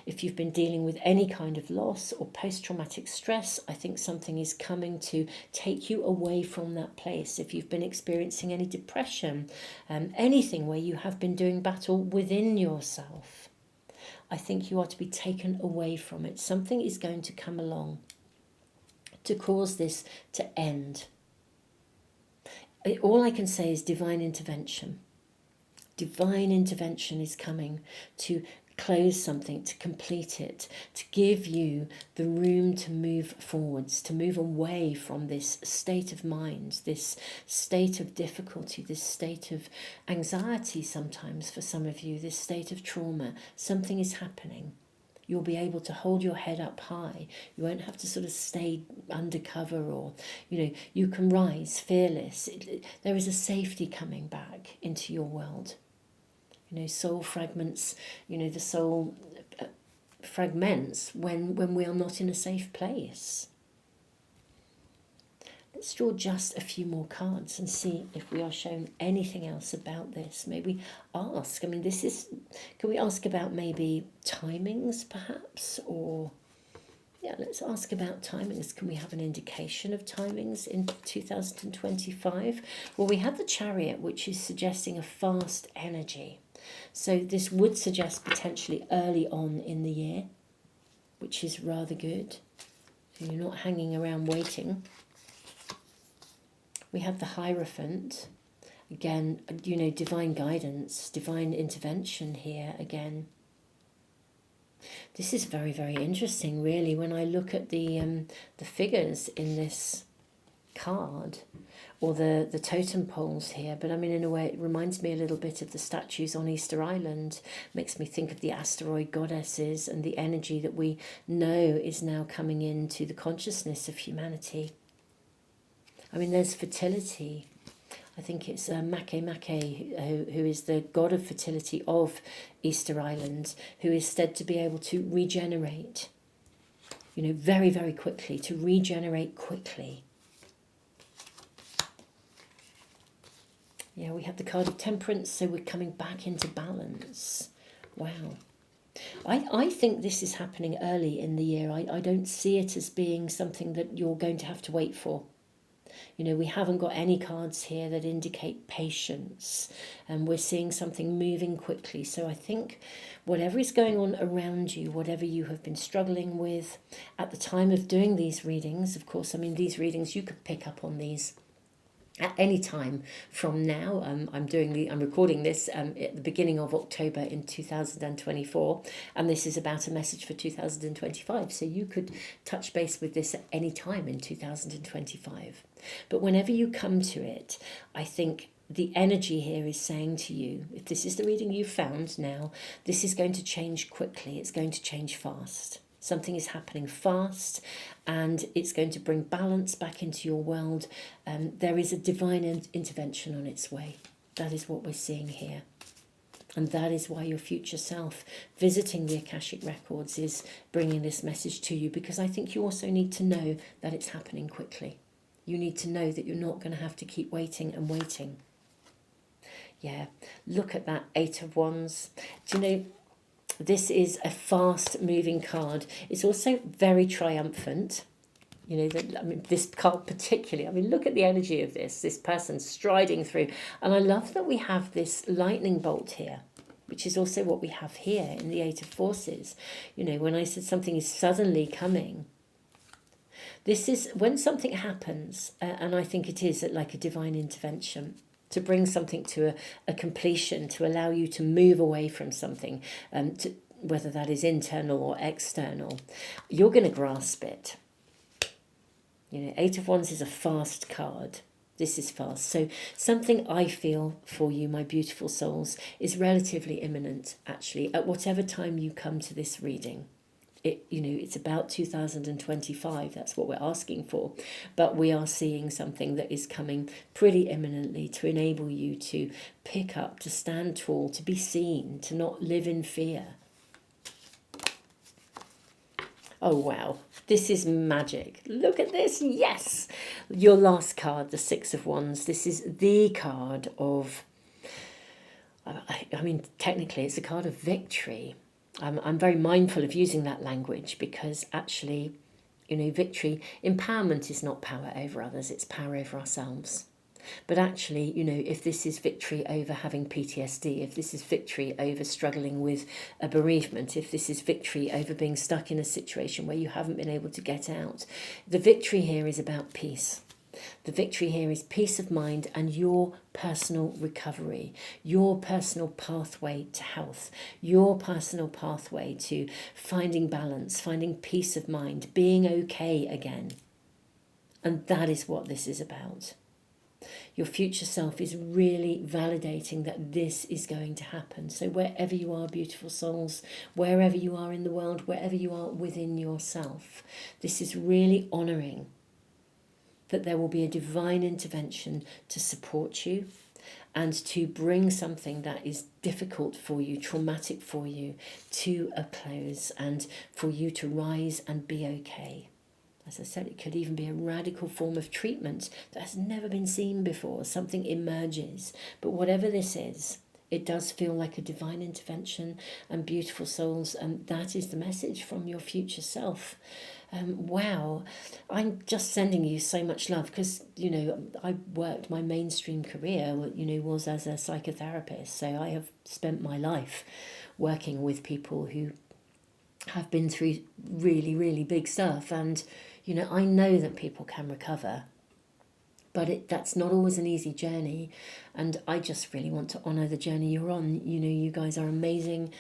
If you've been dealing with any kind of loss or post-traumatic stress, I think something is coming to take you away from that place. If you've been experiencing any depression, anything where you have been doing battle within yourself, I think you are to be taken away from it. Something is going to come along to cause this to end. All I can say is divine intervention. Divine intervention is coming to close something, to complete it, to give you the room to move forwards, to move away from this state of mind, this state of difficulty, this state of anxiety sometimes for some of you, this state of trauma. Something is happening. You'll be able to hold your head up high. You won't have to sort of stay undercover, or, you know, you can rise fearless. There is a safety coming back into your world. You know, soul fragments, you know, the soul fragments when we are not in a safe place. Let's draw just a few more cards and see if we are shown anything else about this. Maybe ask, I mean, can we ask about maybe timings perhaps? Or, yeah, let's ask about timings. Can we have an indication of timings in 2025? Well, we have the Chariot, which is suggesting a fast energy. So this would suggest potentially early on in the year, which is rather good. So you're not hanging around waiting. We have the Hierophant. Again, you know, divine guidance, divine intervention here again. This is very, very interesting, really, when I look at the figures in this card, or the totem poles here. But I mean, in a way, it reminds me a little bit of the statues on Easter Island. Makes me think of the asteroid goddesses and the energy that we know is now coming into the consciousness of humanity. I mean, there's fertility. I think it's Make, who is the god of fertility of Easter Island, who is said to be able to regenerate, you know, very, very quickly, to regenerate quickly. Yeah, we have the card of Temperance, so we're coming back into balance. Wow. I think this is happening early in the year. I don't see it as being something that you're going to have to wait for. You know, we haven't got any cards here that indicate patience, and we're seeing something moving quickly. So I think whatever is going on around you, whatever you have been struggling with at the time of doing these readings, of course, I mean, these readings, you could pick up on these at any time from now. I'm recording this at the beginning of October in 2024, and this is about a message for 2025. So you could touch base with this at any time in 2025. But whenever you come to it, I think the energy here is saying to you, if this is the reading you've found now, this is going to change quickly. It's going to change fast. Something is happening fast, and it's going to bring balance back into your world. There is a divine intervention on its way. That is what we're seeing here. And that is why your future self visiting the Akashic records is bringing this message to you, because I think you also need to know that it's happening quickly. You need to know that you're not going to have to keep waiting and waiting. Yeah, look at that Eight of Wands. Do you know, this is a fast-moving card. It's also very triumphant. You know, I mean, this card particularly, I mean, look at the energy of this person striding through. And I love that we have this lightning bolt here, which is also what we have here in the Eight of Forces. You know, when I said something is suddenly coming, this is when something happens, and I think it is like a divine intervention, to bring something to a completion, to allow you to move away from something, whether that is internal or external. You're going to grasp it. You know, Eight of Wands is a fast card. This is fast. So something I feel for you, my beautiful souls, is relatively imminent, actually, at whatever time you come to this reading. It's about 2025. That's what we're asking for. But we are seeing something that is coming pretty imminently to enable you to pick up, to stand tall, to be seen, to not live in fear. Oh, wow. This is magic. Look at this. Yes. Your last card, the Six of Wands. This is the card of, I mean, technically it's a card of victory. I'm very mindful of using that language because actually, you know, victory, empowerment is not power over others, it's power over ourselves. But actually, you know, if this is victory over having PTSD, if this is victory over struggling with a bereavement, if this is victory over being stuck in a situation where you haven't been able to get out, the victory here is about peace. The victory here is peace of mind and your personal recovery, your personal pathway to health, your personal pathway to finding balance, finding peace of mind, being okay again. And that is what this is about. Your future self is really validating that this is going to happen. So wherever you are, beautiful souls, wherever you are in the world, wherever you are within yourself, this is really honouring that there will be a divine intervention to support you and to bring something that is difficult for you, traumatic for you, to a close, and for you to rise and be okay. As I said, it could even be a radical form of treatment that has never been seen before. Something emerges. But whatever this is, it does feel like a divine intervention, and beautiful souls, and that is the message from your future self. Wow, I'm just sending you so much love because, you know, I worked, my mainstream career, you know, was as a psychotherapist. So I have spent my life working with people who have been through really, really big stuff. And, you know, I know that people can recover. But that's not always an easy journey, and I just really want to honour the journey you're on. You know, you guys are amazing.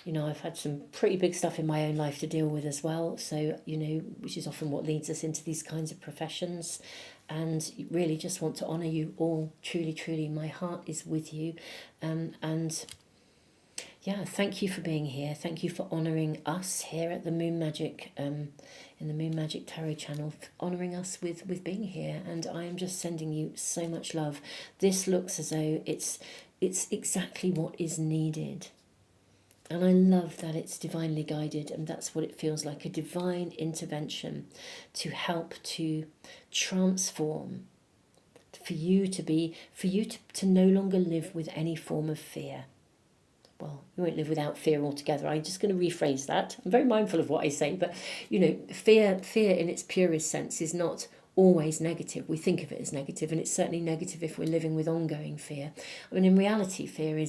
You know, I've had some pretty big stuff in my own life to deal with as well. So, you know, which is often what leads us into these kinds of professions. And really just want to honour you all. Truly, truly, my heart is with you. And yeah, thank you for being here. Thank you for honouring us here at the Moon Magic, in the Moon Magic Tarot channel, honouring us with being here. And I am just sending you so much love. This looks as though it's exactly what is needed. And I love that it's divinely guided, and that's what it feels like, a divine intervention to help to transform, for you to no longer live with any form of fear. Well, you won't live without fear altogether. I'm just going to rephrase that. I'm very mindful of what I say, but you know, fear in its purest sense is not always negative. We think of it as negative, and it's certainly negative if we're living with ongoing fear. I mean, in reality, fear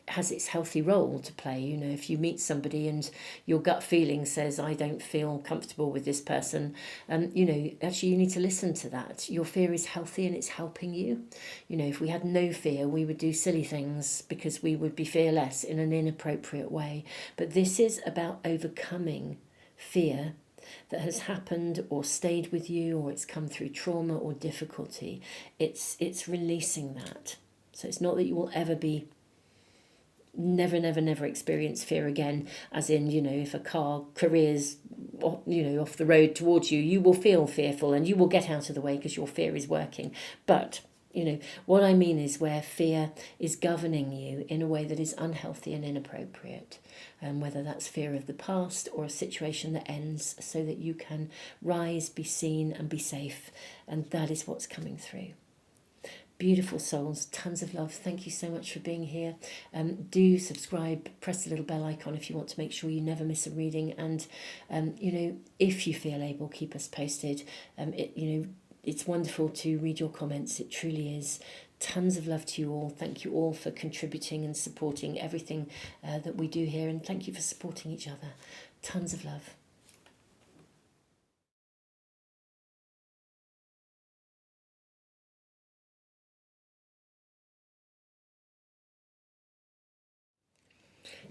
has its healthy role to play. You know, if you meet somebody and your gut feeling says, I don't feel comfortable with this person, you know, actually you need to listen to that. Your fear is healthy and it's helping you. You know, if we had no fear, we would do silly things because we would be fearless in an inappropriate way. But this is about overcoming fear that has happened or stayed with you, or it's come through trauma or difficulty. It's releasing that. So it's not that you will ever be never experience fear again, as in, you know, if a car careers, you know, off the road towards you, you will feel fearful and you will get out of the way because your fear is working. But you know, what I mean is where fear is governing you in a way that is unhealthy and inappropriate. Whether that's fear of the past or a situation that ends, so that you can rise, be seen and be safe. And that is what's coming through. Beautiful souls, tons of love. Thank you so much for being here. Do subscribe, press the little bell icon if you want to make sure you never miss a reading. And, you know, if you feel able, keep us posted. It's wonderful to read your comments. It truly is. Tons of love to you all. Thank you all for contributing and supporting everything that we do here. And thank you for supporting each other. Tons of love.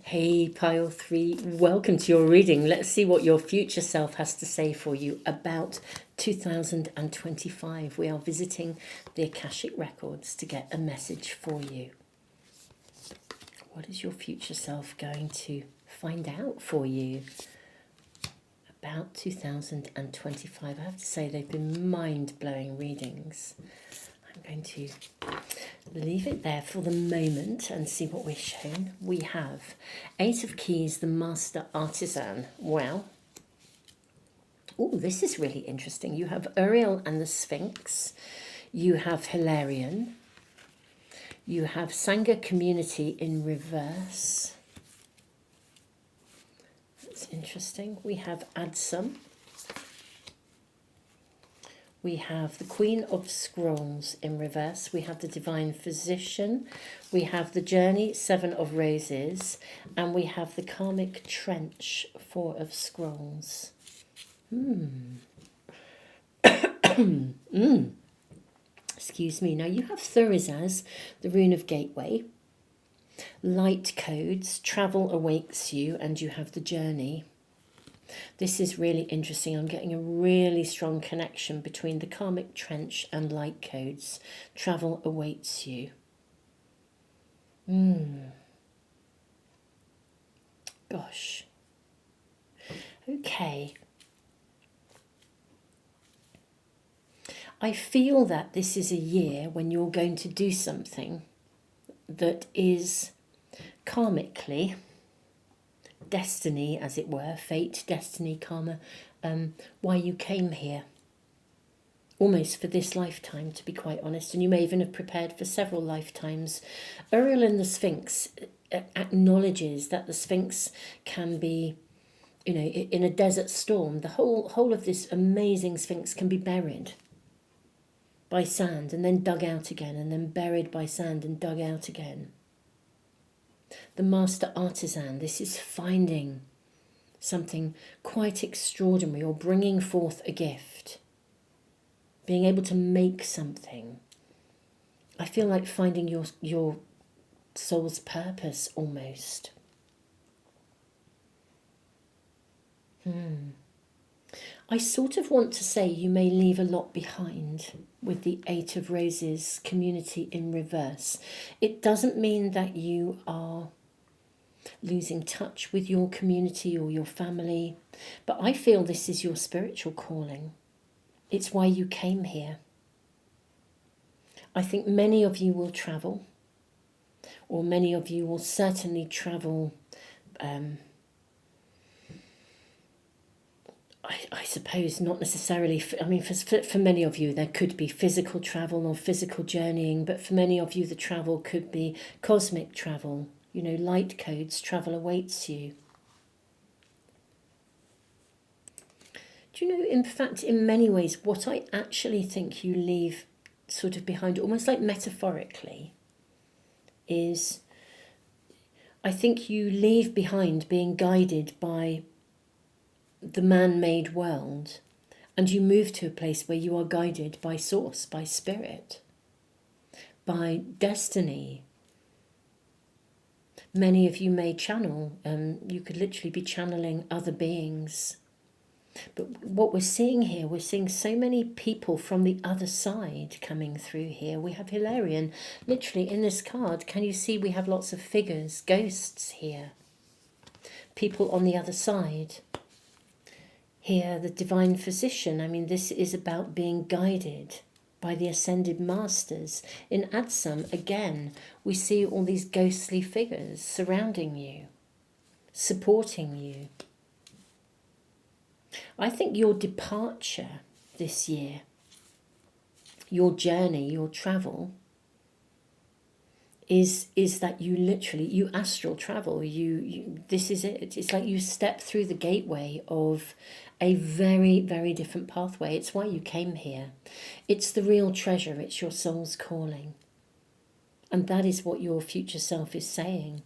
Hey, Pile 3, welcome to your reading. Let's see what your future self has to say for you about 2025. We are visiting the Akashic records to get a message for you. What is your future self going to find out for you about 2025? I have to say they've been mind-blowing readings. I'm going to leave it there for the moment and see what we're shown. We have 8 of Keys, the Master Artisan. Well, oh, this is really interesting. You have Uriel and the Sphinx. You have Hilarion. You have Sangha Community in reverse. That's interesting. We have Adsum. We have the Queen of Scrolls in reverse. We have the Divine Physician. We have the Journey, 7 of Roses. And we have the Karmic Trench, 4 of Scrolls. Excuse me. Now you have Thurizaz, the Rune of Gateway. Light Codes, Travel Awakes You, and you have the Journey. This is really interesting. I'm getting a really strong connection between the Karmic Trench and Light Codes. Travel awaits you. Gosh. Okay. I feel that this is a year when you're going to do something that is karmically, destiny, as it were, fate, destiny, karma, why you came here. Almost for this lifetime, to be quite honest. And you may even have prepared for several lifetimes. Uriel and the Sphinx acknowledges that the Sphinx can be, you know, in a desert storm, the whole of this amazing Sphinx can be buried by sand and then dug out again, and then buried by sand and dug out again. The Master Artisan, this is finding something quite extraordinary or bringing forth a gift. Being able to make something. I feel like finding your soul's purpose almost. I sort of want to say you may leave a lot behind with the Eight of Roses community in reverse. It doesn't mean that you are losing touch with your community or your family, but I feel this is your spiritual calling. It's why you came here. I think many of you will travel, or many of you will certainly travel. I suppose not necessarily, I mean, for many of you there could be physical travel or physical journeying, but for many of you the travel could be cosmic travel. You know, light codes, travel awaits you. Do you know, in fact, in many ways, what I actually think you leave sort of behind, almost like metaphorically, is I think you leave behind being guided by the man-made world, and you move to a place where you are guided by source, by spirit, by destiny. Many of you may channel, you could literally be channeling other beings. But what we're seeing here, we're seeing so many people from the other side coming through here. We have Hilarion, literally in this card. Can you see we have lots of figures, ghosts here, people on the other side. Here, the divine physician. I mean, this is about being guided by the ascended masters. In Adsum, again, we see all these ghostly figures surrounding you, supporting you. I think your departure this year, your journey, your travel, is that you literally, you astral travel. This is it. It's like you step through the gateway of a very, very different pathway. It's why you came here. It's the real treasure. It's your soul's calling. And that is what your future self is saying.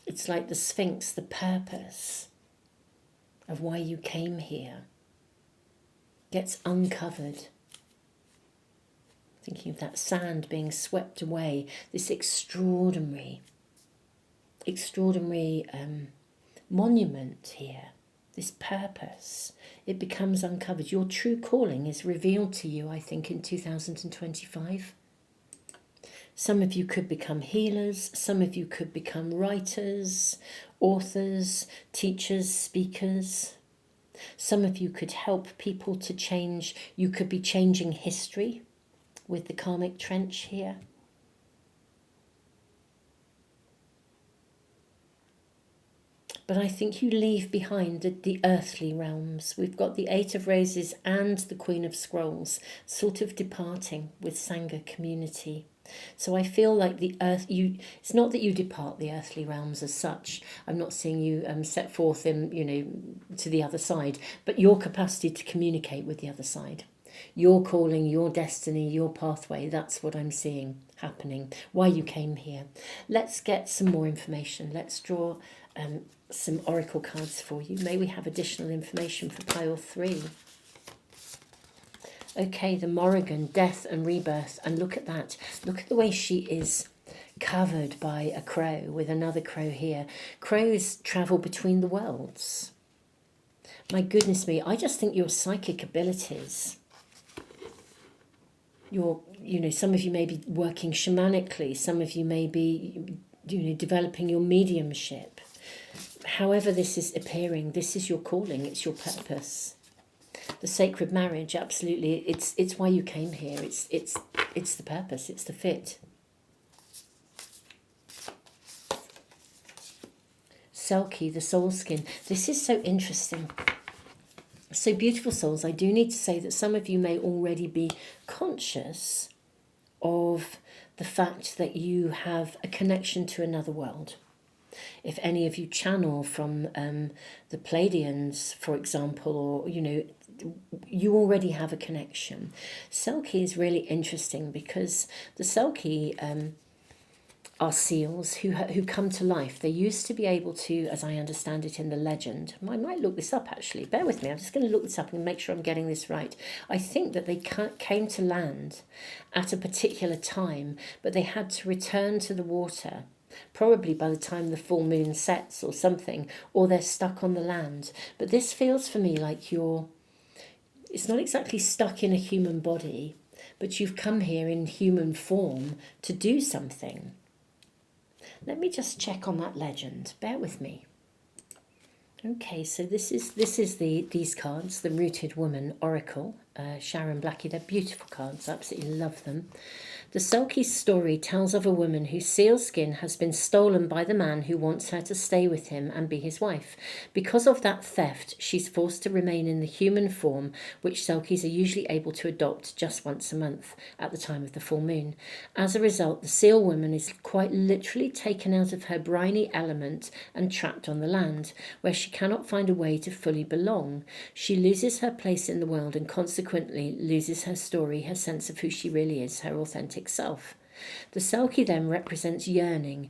It's like the Sphinx, the purpose of why you came here gets uncovered. Thinking of that sand being swept away, this extraordinary monument here, this purpose, it becomes uncovered. Your true calling is revealed to you, I think, in 2025. Some of you could become healers, some of you could become writers, authors, teachers, speakers. Some of you could help people to change. You could be changing history with the karmic trench here. But I think you leave behind the earthly realms. We've got the Eight of Roses and the Queen of Scrolls sort of departing with Sangha community. So I feel like the earth, it's not that you depart the earthly realms as such. I'm not seeing you set forth in, to the other side, but your capacity to communicate with the other side. Your calling, your destiny, your pathway, that's what I'm seeing happening, why you came here. Let's get some more information. Let's draw some oracle cards for you. May we have additional information for pile 3. Okay, the Morrigan, death and rebirth. And look at that. Look at the way she is covered by a crow with another crow here. Crows travel between the worlds. My goodness me, I just think your psychic abilities, some of you may be working shamanically, some of you may be, developing your mediumship. However this is appearing, this is your calling, it's your purpose. The sacred marriage, absolutely, it's why you came here. It's the purpose, it's the fit. Selkie, the soul skin. This is so interesting. So beautiful souls, I do need to say that some of you may already be conscious of the fact that you have a connection to another world. If any of you channel from the Pleiadians, for example, or, you already have a connection. Selkie is really interesting because the Selkie are seals who come to life. They used to be able to, as I understand it in the legend, I might look this up actually, bear with me, I'm just going to look this up and make sure I'm getting this right. I think that they came to land at a particular time, but they had to return to the water probably by the time the full moon sets or something, or they're stuck on the land. But this feels for me like it's not exactly stuck in a human body, but you've come here in human form to do something. Let me just check on that legend. Bear with me. Okay, so this is these cards, the Rooted Woman Oracle, Sharon Blackie. They're beautiful cards. I absolutely love them. The Selkie story tells of a woman whose sealskin has been stolen by the man who wants her to stay with him and be his wife. Because of that theft, she's forced to remain in the human form, which Selkies are usually able to adopt just once a month at the time of the full moon. As a result, the seal woman is quite literally taken out of her briny element and trapped on the land, where she cannot find a way to fully belong. She loses her place in the world and consequently loses her story, her sense of who she really is, her authentic self. The Selkie then represents yearning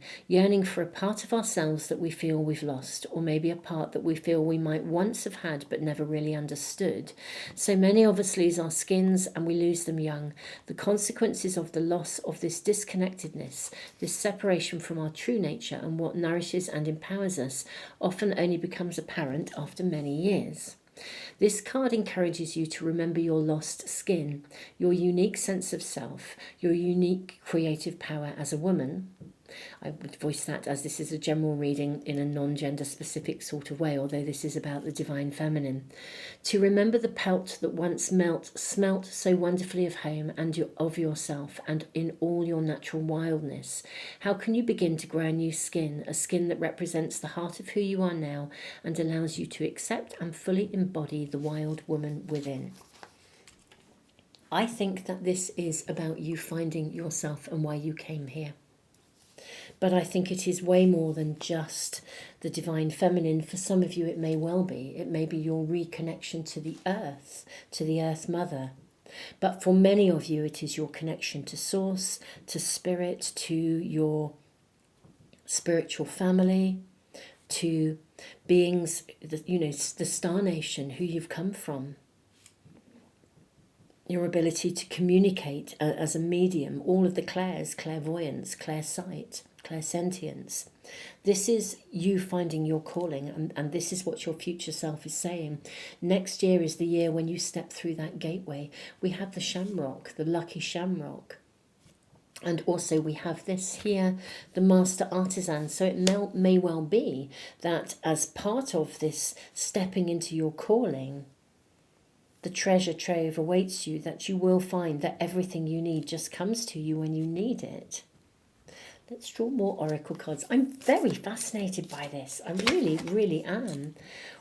for a part of ourselves that we feel we've lost, or maybe a part that we feel we might once have had but never really understood. So many of us lose our skins and we lose them young. The consequences of the loss of this disconnectedness, this separation from our true nature and what nourishes and empowers us, often only becomes apparent after many years. This card encourages you to remember your lost skin, your unique sense of self, your unique creative power as a woman. I would voice that as this is a general reading in a non-gender specific sort of way, although this is about the divine feminine. To remember the pelt that once smelt so wonderfully of home and of yourself and in all your natural wildness. How can you begin to grow a new skin, a skin that represents the heart of who you are now and allows you to accept and fully embody the wild woman within? I think that this is about you finding yourself and why you came here. But I think it is way more than just the divine feminine. For some of you, it may well be. It may be your reconnection to the earth mother. But for many of you, it is your connection to source, to spirit, to your spiritual family, to beings, the star nation, who you've come from. Your ability to communicate as a medium, all of the clairs, clairvoyance, clairsight, clairsentience. This is you finding your calling, and this is what your future self is saying. Next year is the year when you step through that gateway. We have the shamrock, the lucky shamrock. And also we have this here, the master artisan. So it may well be that as part of this stepping into your calling, the treasure trove awaits you, that you will find that everything you need just comes to you when you need it. Let's draw more oracle cards. I'm very fascinated by this. I really, really am.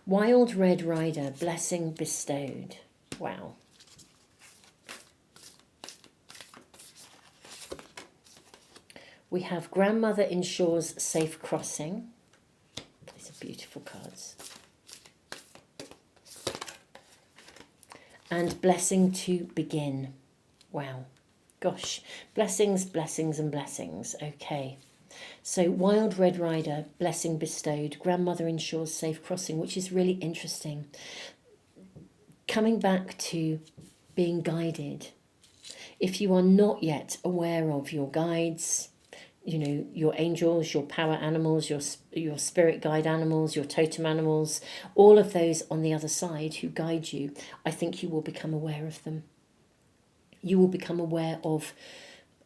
Wild Red Rider, blessing bestowed. Wow. We have Grandmother ensures safe crossing. These are beautiful cards. And blessing to begin. Wow. Gosh, blessings, blessings and blessings. Okay. So Wild Red Rider, blessing bestowed. Grandmother ensures safe crossing, which is really interesting. Coming back to being guided. If you are not yet aware of your guides, your angels, your power animals, your spirit guide animals, your totem animals, all of those on the other side who guide you, I think you will become aware of them. You will become aware of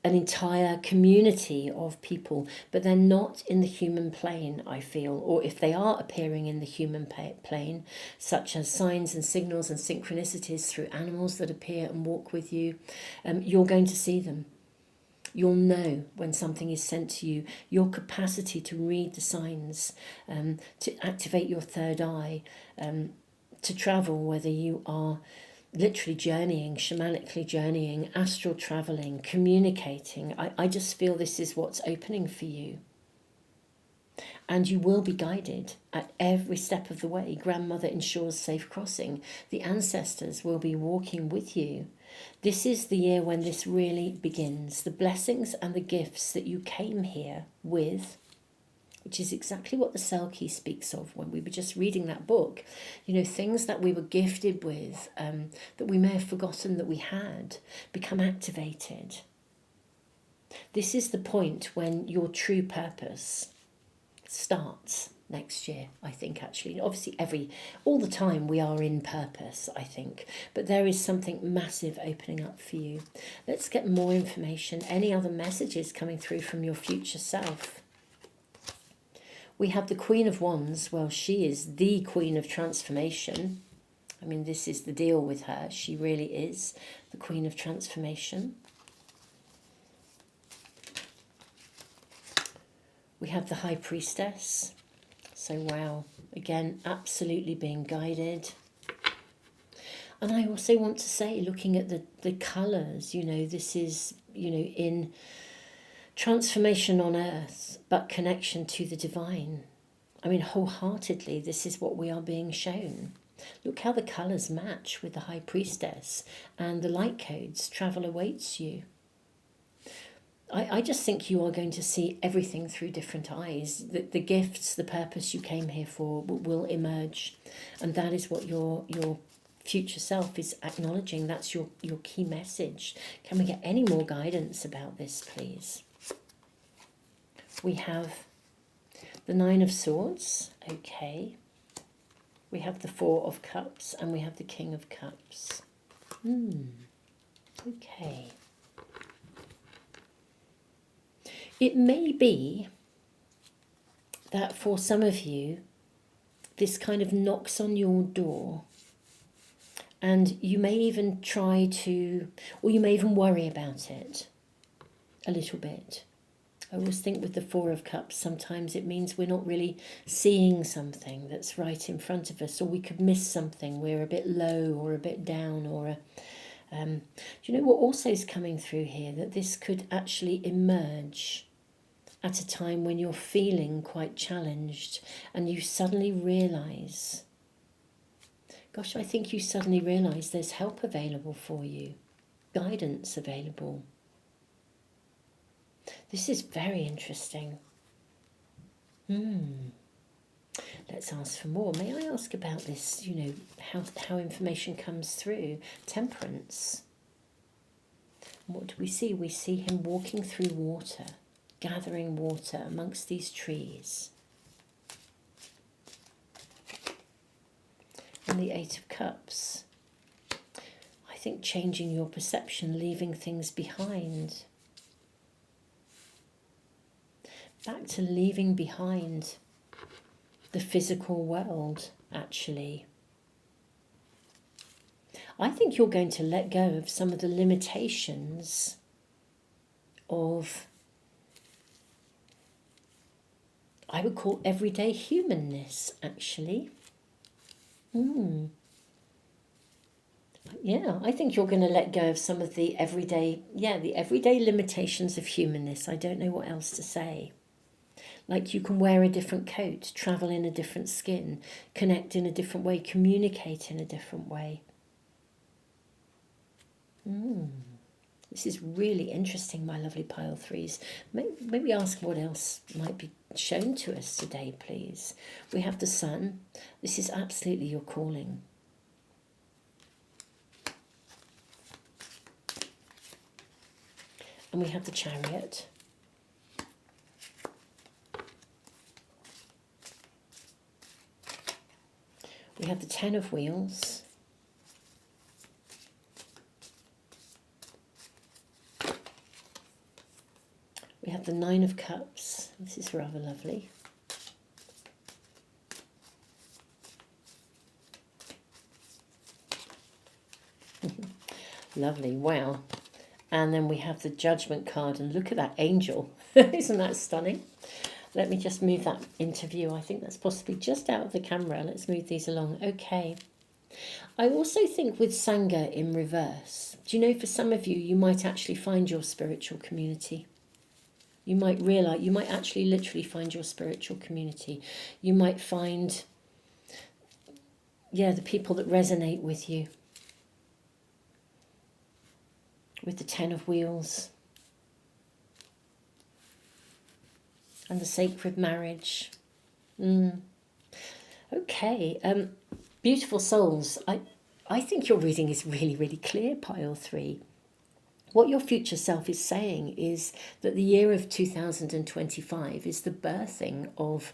an entire community of people, but they're not in the human plane, I feel, or if they are appearing in the human plane, such as signs and signals and synchronicities through animals that appear and walk with you, you're going to see them. You'll know when something is sent to you. Your capacity to read the signs, to activate your third eye, to travel, whether you are literally journeying, shamanically journeying, astral traveling, communicating. I just feel this is what's opening for you. And you will be guided at every step of the way. Grandmother ensures safe crossing. The ancestors will be walking with you. This is the year when this really begins. The blessings and the gifts that you came here with, which is exactly what the Selkie speaks of when we were just reading that book. Things that we were gifted with, that we may have forgotten that we had, become activated. This is the point when your true purpose starts next year, I think, actually. Obviously, all the time we are in purpose, I think. But there is something massive opening up for you. Let's get more information. Any other messages coming through from your future self? We have the Queen of Wands. Well, she is the Queen of Transformation. I mean, this is the deal with her. She really is the Queen of Transformation. We have the High Priestess. So, wow. Again, absolutely being guided. And I also want to say, looking at the colours, you know, this is, you know, in transformation on earth, but connection to the divine. I mean, wholeheartedly, this is what we are being shown. Look how the colours match with the High Priestess, and the light codes. Travel awaits you. I just think you are going to see everything through different eyes. The gifts, the purpose you came here for will emerge. And that is what your future self is acknowledging. That's your key message. Can we get any more guidance about this, please? We have the Nine of Swords. Okay. We have the Four of Cups, and we have the King of Cups. Okay. It may be that for some of you, this kind of knocks on your door, and you may even try to, or you may even worry about it a little bit. I always think with the Four of Cups, sometimes it means we're not really seeing something that's right in front of us, or we could miss something. We're a bit low or a bit down, or do you know what also is coming through here? That this could actually emerge at a time when you're feeling quite challenged, and you suddenly realise, gosh, I think you suddenly realise there's help available for you, guidance available. This is very interesting. Let's ask for more. May I ask about this, you know, how information comes through? Temperance. What do we see? We see him walking through water, gathering water amongst these trees. And the Eight of Cups. I think changing your perception, leaving things behind. Back to leaving behind the physical world, actually. I think you're going to let go of some of the limitations of, I would call, everyday humanness, actually. Yeah, I think you're going to let go of some of the everyday limitations of humanness. I don't know what else to say. Like, you can wear a different coat, travel in a different skin, connect in a different way, communicate in a different way. This is really interesting, my lovely pile threes. Maybe ask what else might be shown to us today, please. We have the Sun. This is absolutely your calling. And we have the Chariot. We have the Ten of Wheels. We have the Nine of Cups. This is rather lovely. Lovely, wow. And then we have the Judgment card, and look at that angel. Isn't that stunning? Let me just move that into view. I think that's possibly just out of the camera. Let's move these along. Okay. I also think with Sangha in reverse, do you know, for some of you, you might actually find your spiritual community. You might realise, you might actually literally find your spiritual community. You might find, the people that resonate with you. With the Ten of Wheels. And the sacred marriage. Okay. Beautiful souls. I think your reading is really, really clear, pile three. What your future self is saying is that the year of 2025 is the birthing of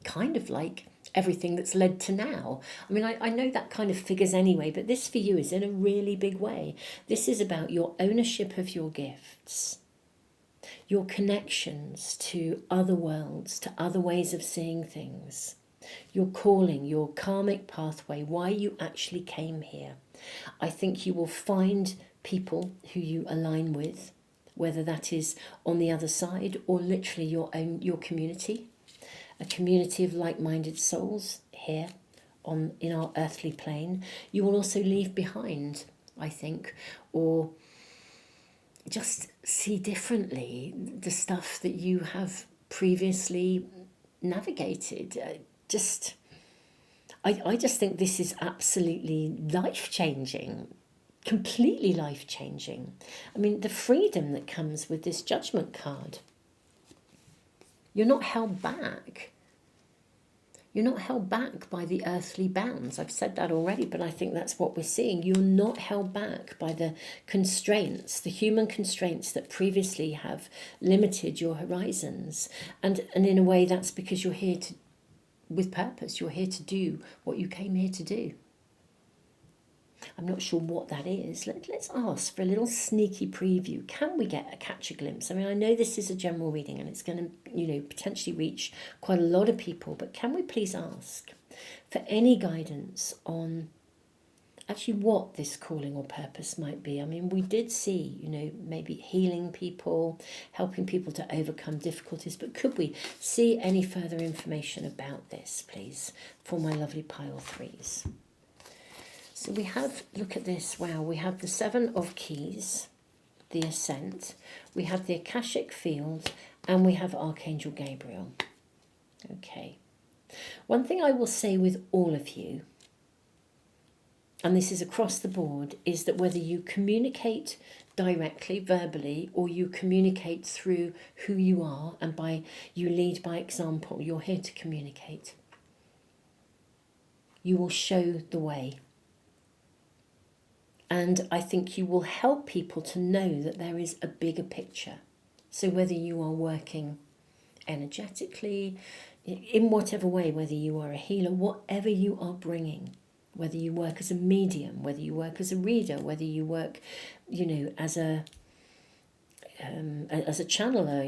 kind of like everything that's led to now. I mean, I know that kind of figures anyway, but this for you is in a really big way. This is about your ownership of your gifts, your connections to other worlds, to other ways of seeing things, your calling, your karmic pathway, why you actually came here. I think you will find people who you align with, whether that is on the other side or literally your community, a community of like-minded souls here in our earthly plane. You will also leave behind, I think, or just see differently the stuff that you have previously navigated. I just think this is absolutely life-changing, completely life-changing. I mean, the freedom that comes with this Judgment card. You're not held back. You're not held back by the earthly bounds. I've said that already, but I think that's what we're seeing. You're not held back by the constraints, the human constraints that previously have limited your horizons. And in a way, that's because you're here with purpose. You're here to do what you came here to do. I'm not sure what that is. Let's ask for a little sneaky preview. Can we catch a glimpse? I mean, I know this is a general reading and it's going to, potentially reach quite a lot of people, but can we please ask for any guidance on actually what this calling or purpose might be? I mean, we did see, maybe healing people, helping people to overcome difficulties, but could we see any further information about this, please, for my lovely pile threes? So we have, look at this, wow, we have the Seven of Keys, the Ascent, we have the Akashic Field, and we have Archangel Gabriel. Okay. One thing I will say with all of you, and this is across the board, is that whether you communicate directly, verbally, or you communicate through who you are, and you lead by example, you're here to communicate. You will show the way. And I think you will help people to know that there is a bigger picture. So whether you are working energetically, in whatever way, whether you are a healer, whatever you are bringing, whether you work as a medium, whether you work as a reader, whether you work, as a channeler,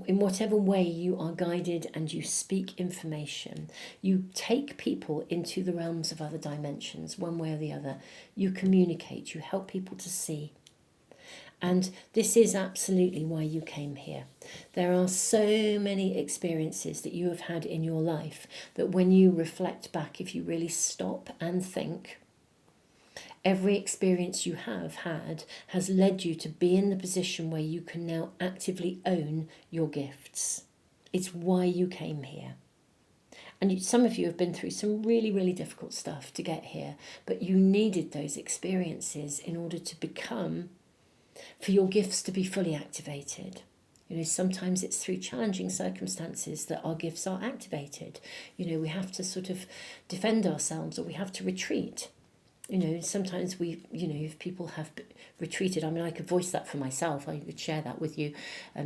in whatever way you are guided and you speak information, you take people into the realms of other dimensions, one way or the other. You communicate, you help people to see. And this is absolutely why you came here. There are so many experiences that you have had in your life that when you reflect back, if you really stop and think, every experience you have had has led you to be in the position where you can now actively own your gifts. It's why you came here. And some of you have been through some really, really difficult stuff to get here, but you needed those experiences in order to for your gifts to be fully activated. Sometimes it's through challenging circumstances that our gifts are activated. We have to sort of defend ourselves, or we have to retreat. Sometimes if people have retreated, I mean, I could voice that for myself. I could share that with you.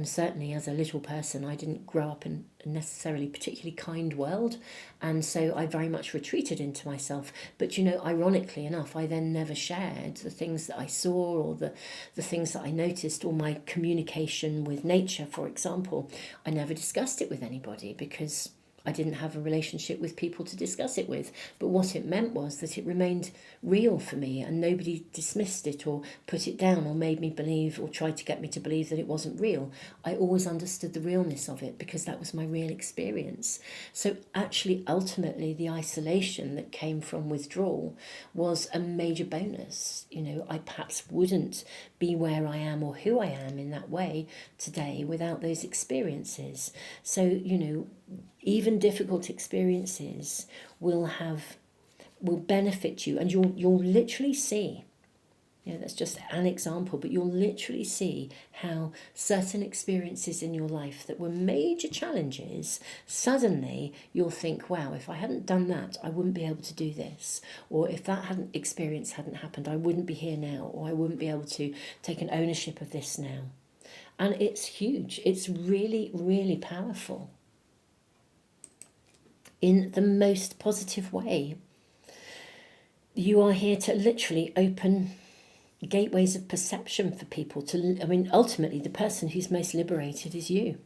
Certainly as a little person, I didn't grow up in a necessarily particularly kind world. And so I very much retreated into myself. But, ironically enough, I then never shared the things that I saw or the things that I noticed, or my communication with nature, for example. I never discussed it with anybody because I didn't have a relationship with people to discuss it with. But what it meant was that it remained real for me, and nobody dismissed it or put it down or made me believe or tried to get me to believe that it wasn't real. I always understood the realness of it because that was my real experience. So actually, ultimately, the isolation that came from withdrawal was a major bonus. I perhaps wouldn't be where I am or who I am in that way today without those experiences. So, even difficult experiences will benefit you, and you'll literally see That's just an example, but you'll literally see how certain experiences in your life that were major challenges, suddenly you'll think, wow, if I hadn't done that, I wouldn't be able to do this. Or if that experience hadn't happened, I wouldn't be here now, or I wouldn't be able to take an ownership of this now. And it's huge. It's really, really powerful in the most positive way. You are here to literally open gateways of perception for people to, ultimately the person who's most liberated is you.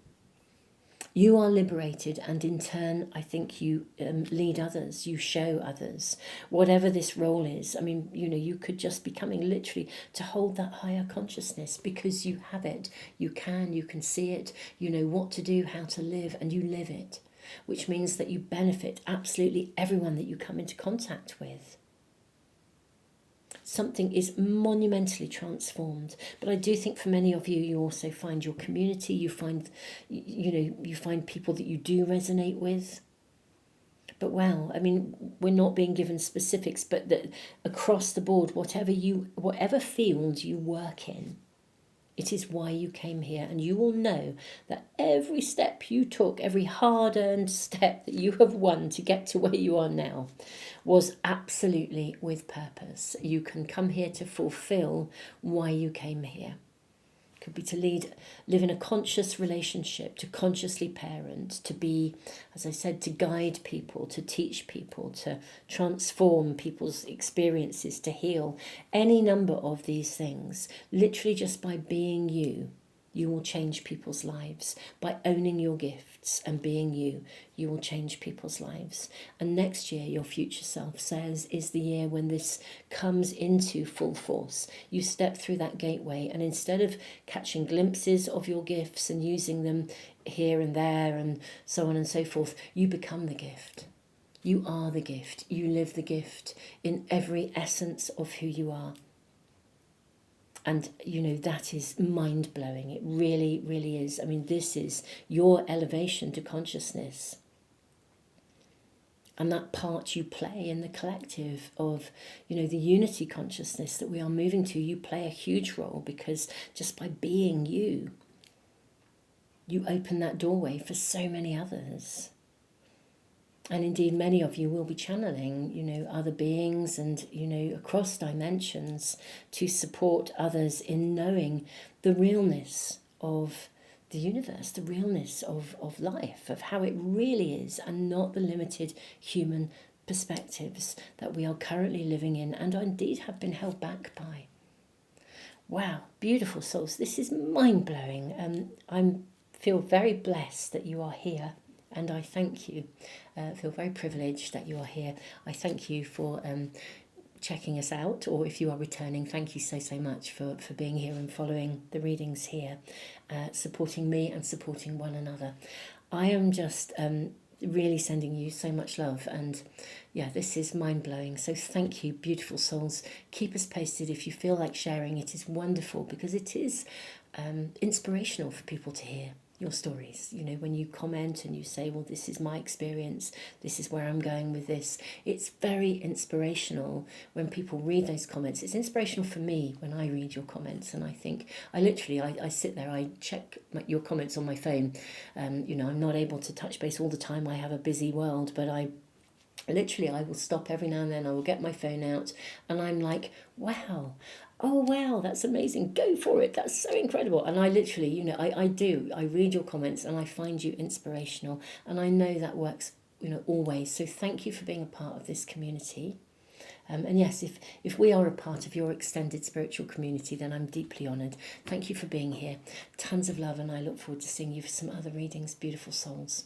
You are liberated, and in turn I think you lead others, you show others, whatever this role is. You could just be coming literally to hold that higher consciousness because you have it. You can see it, you know what to do, how to live, and you live it, which means that you benefit absolutely everyone that you come into contact with. Something is monumentally transformed. But I do think for many of you, you also find your community, you find people that you do resonate with. But wow, we're not being given specifics, but that across the board, whatever field you work in, it is why you came here, and you will know that every step you took, every hard-earned step that you have won to get to where you are now, was absolutely with purpose. You can come here to fulfill why you came here. It could be to live in a conscious relationship, to consciously parent, to be, as I said, to guide people, to teach people, to transform people's experiences, to heal. Any number of these things, literally just by being you. You will change people's lives. By owning your gifts and being you, you will change people's lives. And next year, your future self says, is the year when this comes into full force. You step through that gateway, and instead of catching glimpses of your gifts and using them here and there and so on and so forth, you become the gift. You are the gift. You live the gift in every essence of who you are. And, that is mind-blowing. It really, really is. This is your elevation to consciousness. And that part you play in the collective of, the unity consciousness that we are moving to, you play a huge role, because just by being you, you open that doorway for so many others. And indeed, many of you will be channeling, other beings and, across dimensions to support others in knowing the realness of the universe, the realness of life, of how it really is, and not the limited human perspectives that we are currently living in and indeed have been held back by. Wow, beautiful souls. This is mind-blowing. I feel very blessed that you are here. And I thank you. I feel very privileged that you are here. I thank you for checking us out, or if you are returning, thank you so much for being here and following the readings here, supporting me and supporting one another. I am just really sending you so much love, and this is mind-blowing. So thank you, beautiful souls. Keep us posted if you feel like sharing. It is wonderful because it is inspirational for people to hear your stories. When you comment and you say, well, this is my experience, this is where I'm going with this, it's very inspirational when people read those comments. It's inspirational for me when I read your comments, and I think I sit there, I check your comments on my phone. I'm not able to touch base all the time. I have a busy world, but I will stop every now and then. I will get my phone out and I'm like, wow, oh wow, that's amazing, go for it, that's so incredible. And I literally, I read your comments and I find you inspirational, and I know that works, always. So thank you for being a part of this community. And yes, if we are a part of your extended spiritual community, then I'm deeply honoured. Thank you for being here. Tons of love, and I look forward to seeing you for some other readings, beautiful souls.